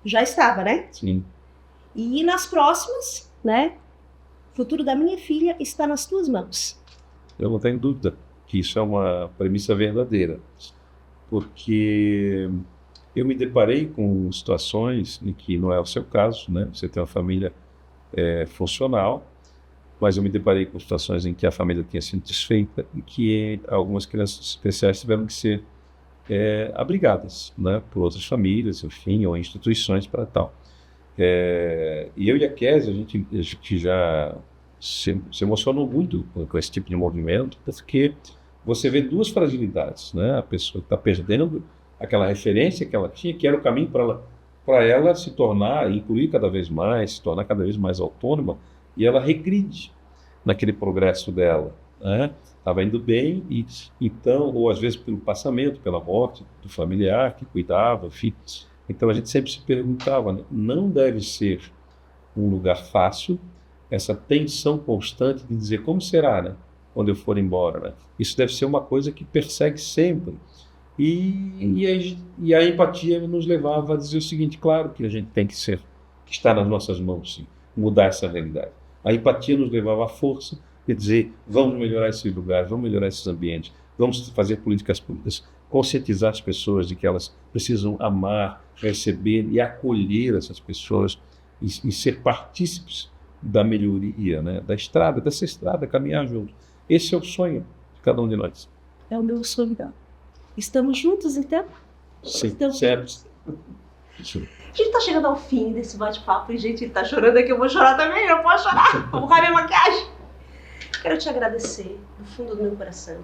já estava, né? Sim. E nas próximas, né? O futuro da minha filha está nas tuas mãos. Eu não tenho dúvida que isso é uma premissa verdadeira, porque eu me deparei com situações em que não é o seu caso, né? Você tem uma família funcional, mas eu me deparei com situações em que a família tinha sido desfeita e que algumas crianças especiais tiveram que ser abrigadas, né? Por outras famílias, enfim, ou instituições para tal. E eu e a Kézia, a gente já se emocionou muito com esse tipo de movimento, porque você vê duas fragilidades, né? A pessoa que está perdendo aquela referência que ela tinha, que era o caminho para ela se tornar, incluir cada vez mais, se tornar cada vez mais autônoma, e ela regride naquele progresso dela, né? Estava indo bem, e então, ou às vezes pelo passamento, pela morte do familiar que cuidava, enfim. Então a gente sempre se perguntava, né? Não deve ser um lugar fácil essa tensão constante de dizer como será, né? Quando eu for embora, né? Isso deve ser uma coisa que persegue sempre. E a empatia nos levava a dizer o seguinte: claro que a gente tem que estar nas nossas mãos, sim, mudar essa realidade. A empatia nos levava à força de dizer: vamos melhorar esses lugares, vamos melhorar esses ambientes, vamos fazer políticas públicas, conscientizar as pessoas de que elas precisam amar, receber e acolher essas pessoas e ser partícipes da melhoria, né? Dessa estrada, caminhar junto. Esse é o sonho de cada um de nós. É o meu sonho, então. Estamos juntos, então? Sim, certo. A gente está chegando ao fim desse bate-papo e, gente, tá chorando aqui, eu vou chorar também, eu posso chorar, vou borrar minha maquiagem. Quero te agradecer do fundo do meu coração.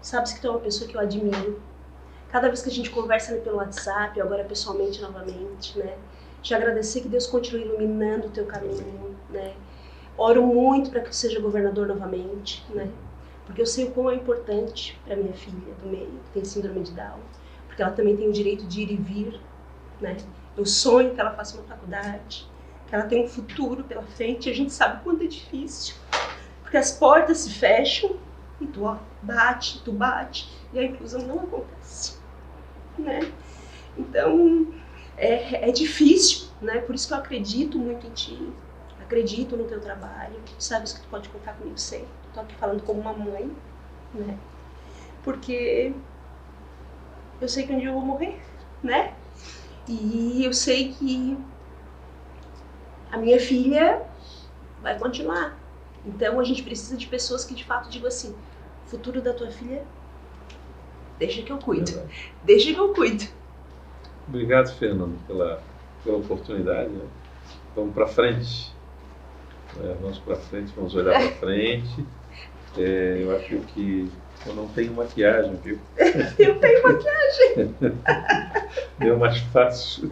sabes que tu é uma pessoa que eu admiro. Cada vez que a gente conversa pelo WhatsApp, agora pessoalmente novamente, né? Te agradecer que Deus continue iluminando o teu caminho, né? Oro muito para que tu seja governador novamente, né? Porque eu sei o quão é importante para minha filha do meio, que tem síndrome de Down, porque ela também tem o direito de ir e vir, né? Eu sonho que ela faça uma faculdade, que ela tenha um futuro pela frente, e a gente sabe o quanto é difícil, porque as portas se fecham e tu bate, e a inclusão não acontece, né? Então, é difícil, né? Por isso que eu acredito muito em ti, acredito no teu trabalho, sabes que tu pode contar comigo sempre. Tô aqui falando como uma mãe, né? Porque eu sei que um dia eu vou morrer, né? E eu sei que a minha filha vai continuar. Então a gente precisa de pessoas que de fato digam assim: o futuro da tua filha, deixa que eu cuido. Deixa que eu cuido. Obrigado, Fernando, pela oportunidade. Né? Vamos para frente. Vamos para frente, vamos olhar para frente. Eu acho que eu não tenho maquiagem, viu? Eu tenho maquiagem. Deu mais fácil.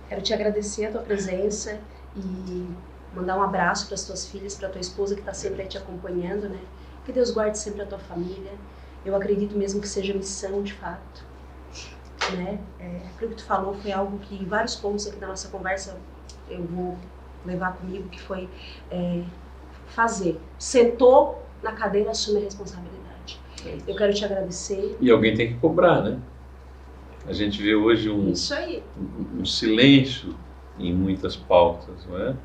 Quero te agradecer a tua presença e mandar um abraço para as tuas filhas, para a tua esposa que está sempre aí te acompanhando, né? Que Deus guarde sempre a tua família. Eu acredito mesmo que seja missão, de fato, né? Aquilo que tu falou foi algo que, em vários pontos aqui da nossa conversa, eu vou levar comigo, que foi fazer. Sentou na cadeira, assume a responsabilidade. Eu quero te agradecer. E alguém tem que cobrar, né? A gente vê hoje Isso aí. um silêncio em muitas pautas, não é?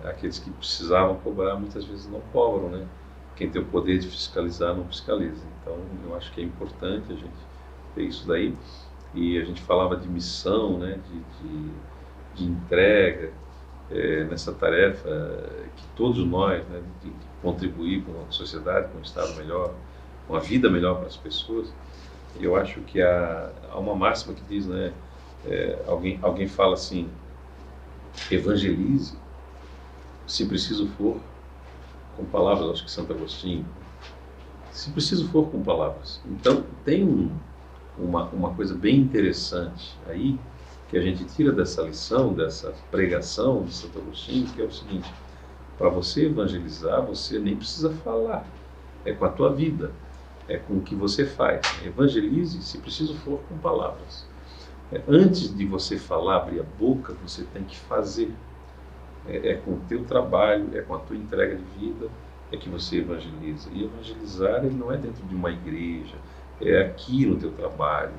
Aqueles que precisavam cobrar muitas vezes não cobram, né? Quem tem o poder de fiscalizar não fiscaliza. Então, eu acho que é importante a gente ter isso daí. E a gente falava de missão, né? De entrega nessa tarefa que todos nós, né? De contribuir com uma sociedade, com um estado melhor, com uma vida melhor para as pessoas. Eu acho que há uma máxima que diz, né? Alguém fala assim: evangelize, se preciso for, com palavras. Acho que Santo Agostinho, se preciso for, com palavras. Então tem uma coisa bem interessante aí que a gente tira dessa lição, dessa pregação de Santo Agostinho, que é o seguinte: para você evangelizar, você nem precisa falar, é com a tua vida, é com o que você faz. Evangelize, se preciso for, com palavras. Antes de você falar, abrir a boca, você tem que fazer. Com o teu trabalho, é com a tua entrega de vida, é que você evangeliza. E evangelizar, ele não é dentro de uma igreja, é aqui no teu trabalho,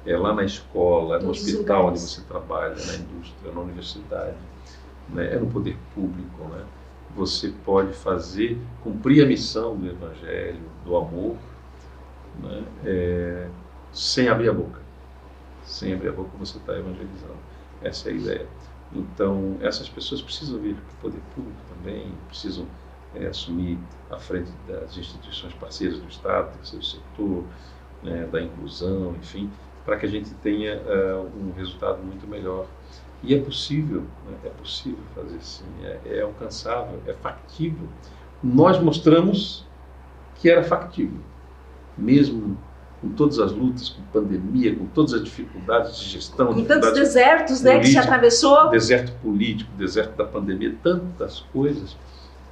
é lá na escola, é no hospital onde você trabalha, na indústria, na universidade, né? É no poder público, né? Você pode cumprir a missão do evangelho, do amor, né? Sem abrir a boca. Sem abrir a boca você está evangelizando. Essa é a ideia. Então, essas pessoas precisam vir para o poder público também, precisam assumir à frente das instituições parceiras do Estado, do terceiro setor, né, da inclusão, enfim, para que a gente tenha um resultado muito melhor. E é possível, né? É possível fazer sim, é alcançável, é factível. Nós mostramos que era factível, mesmo com todas as lutas, com pandemia, com todas as dificuldades de gestão, com tantos desertos, né, que se atravessou. Deserto político, deserto da pandemia, tantas coisas,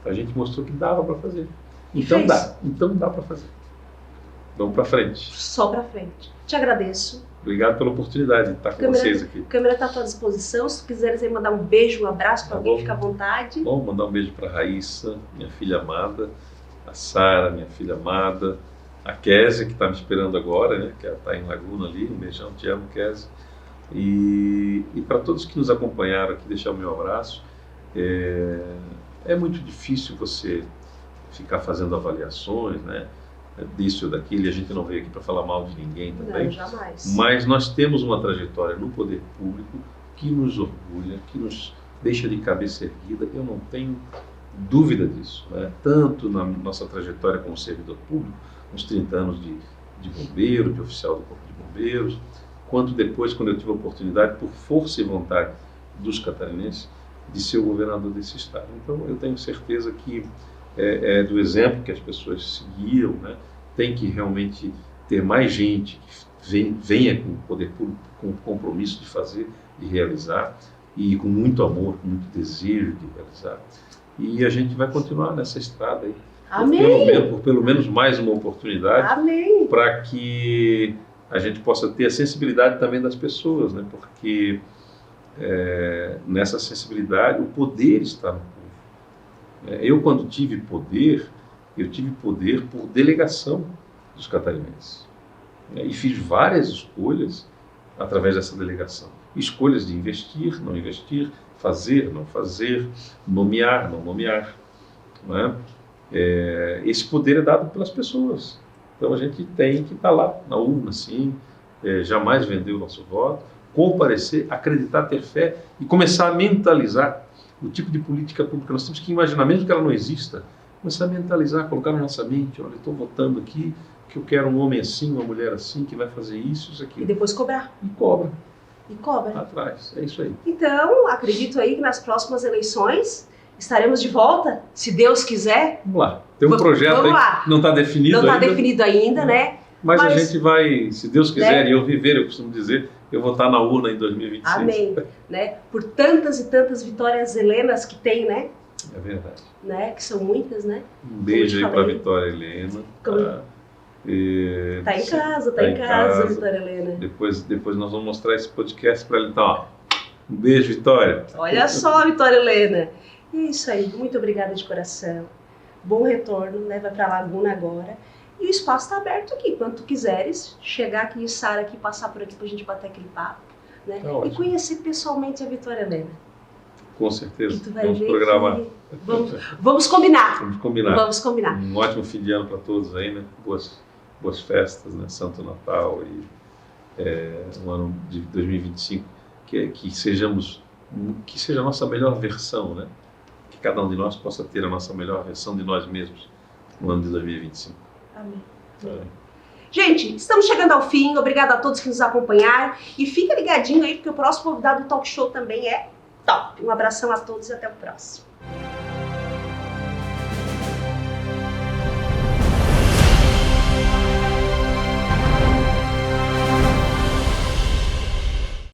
a gente mostrou que dava para fazer. Então dá para fazer. Vamos para frente. Só para frente. Te agradeço. Obrigado pela oportunidade de estar com vocês aqui. A câmera está à tua disposição. Se tu quiseres aí mandar um beijo, um abraço para alguém, fica à vontade. Bom, mandar um beijo para a Raíssa, minha filha amada, a Sara, minha filha amada, a Kézia, que está me esperando agora, né, que ela está em Laguna ali. Um beijão, te amo, Kézia. E para todos que nos acompanharam aqui, deixar o meu abraço. É muito difícil você ficar fazendo avaliações, né, disso ou daquilo, e a gente não veio aqui para falar mal de ninguém também. Não, jamais. Mas nós temos uma trajetória no poder público que nos orgulha, que nos deixa de cabeça erguida. Eu não tenho dúvida disso, né? Tanto na nossa trajetória como servidor público, uns 30 anos de bombeiro, de oficial do Corpo de Bombeiros, quanto depois, quando eu tive a oportunidade, por força e vontade dos catarinenses, de ser o governador desse estado. Então, eu tenho certeza que do exemplo que as pessoas seguiam, né? Tem que realmente ter mais gente que venha com o poder público, com o compromisso de fazer, de realizar, e com muito amor, com muito desejo de realizar. E a gente vai continuar nessa estrada aí. Amém! Por pelo menos mais uma oportunidade. Amém! Para que a gente possa ter a sensibilidade também das pessoas, né? Porque nessa sensibilidade o poder está no povo. Eu, quando tive poder, eu tive poder por delegação dos catarinenses. E fiz várias escolhas através dessa delegação. Escolhas de investir, não investir, fazer, não fazer, nomear, não nomear. Não é? Esse poder é dado pelas pessoas. Então a gente tem que estar lá na urna, sim, jamais vender o nosso voto, comparecer, acreditar, ter fé e começar a mentalizar o tipo de política pública. Nós temos que imaginar, mesmo que ela não exista, começar a mentalizar, colocar na nossa mente: olha, estou votando aqui que eu quero um homem assim, uma mulher assim, que vai fazer isso, aqui. E depois cobrar. E cobra. E cobra. Atrás, é isso aí. Então, acredito aí que nas próximas eleições estaremos de volta, se Deus quiser. Vamos lá. Tem um projeto aí que não está definido ainda. Não está definido ainda, né? Mas a gente vai, se Deus quiser, né? E eu viver, eu costumo dizer, eu vou estar na urna em 2026. Amém. Né? Por tantas e tantas vitórias helenas que tem, né? É verdade. Né? Que são muitas, né? Um beijo aí para a Vitória Helena. Tá em casa, Vitória Helena. Depois nós vamos mostrar esse podcast para ele. Então, ó, um beijo, Vitória. Olha só, Vitória Helena. É isso aí, muito obrigada de coração. Bom retorno, né? Vai para a Laguna agora. E o espaço está aberto aqui, quando tu quiseres chegar aqui em Sara, aqui, passar por aqui para a gente bater aquele papo, né? E conhecer pessoalmente a Vitória Helena. Com certeza. Vamos programar. Vamos combinar. Vamos combinar. Vamos combinar. Um ótimo fim de ano para todos aí, né? Boas festas, né? Santo Natal e um ano de 2025 que seja a nossa melhor versão, né? Que cada um de nós possa ter a nossa melhor versão de nós mesmos no ano de 2025. Amém. Gente, estamos chegando ao fim. Obrigada a todos que nos acompanharam. E fica ligadinho aí, porque o próximo convidado do Talk Show também é top. Um abração a todos e até o próximo.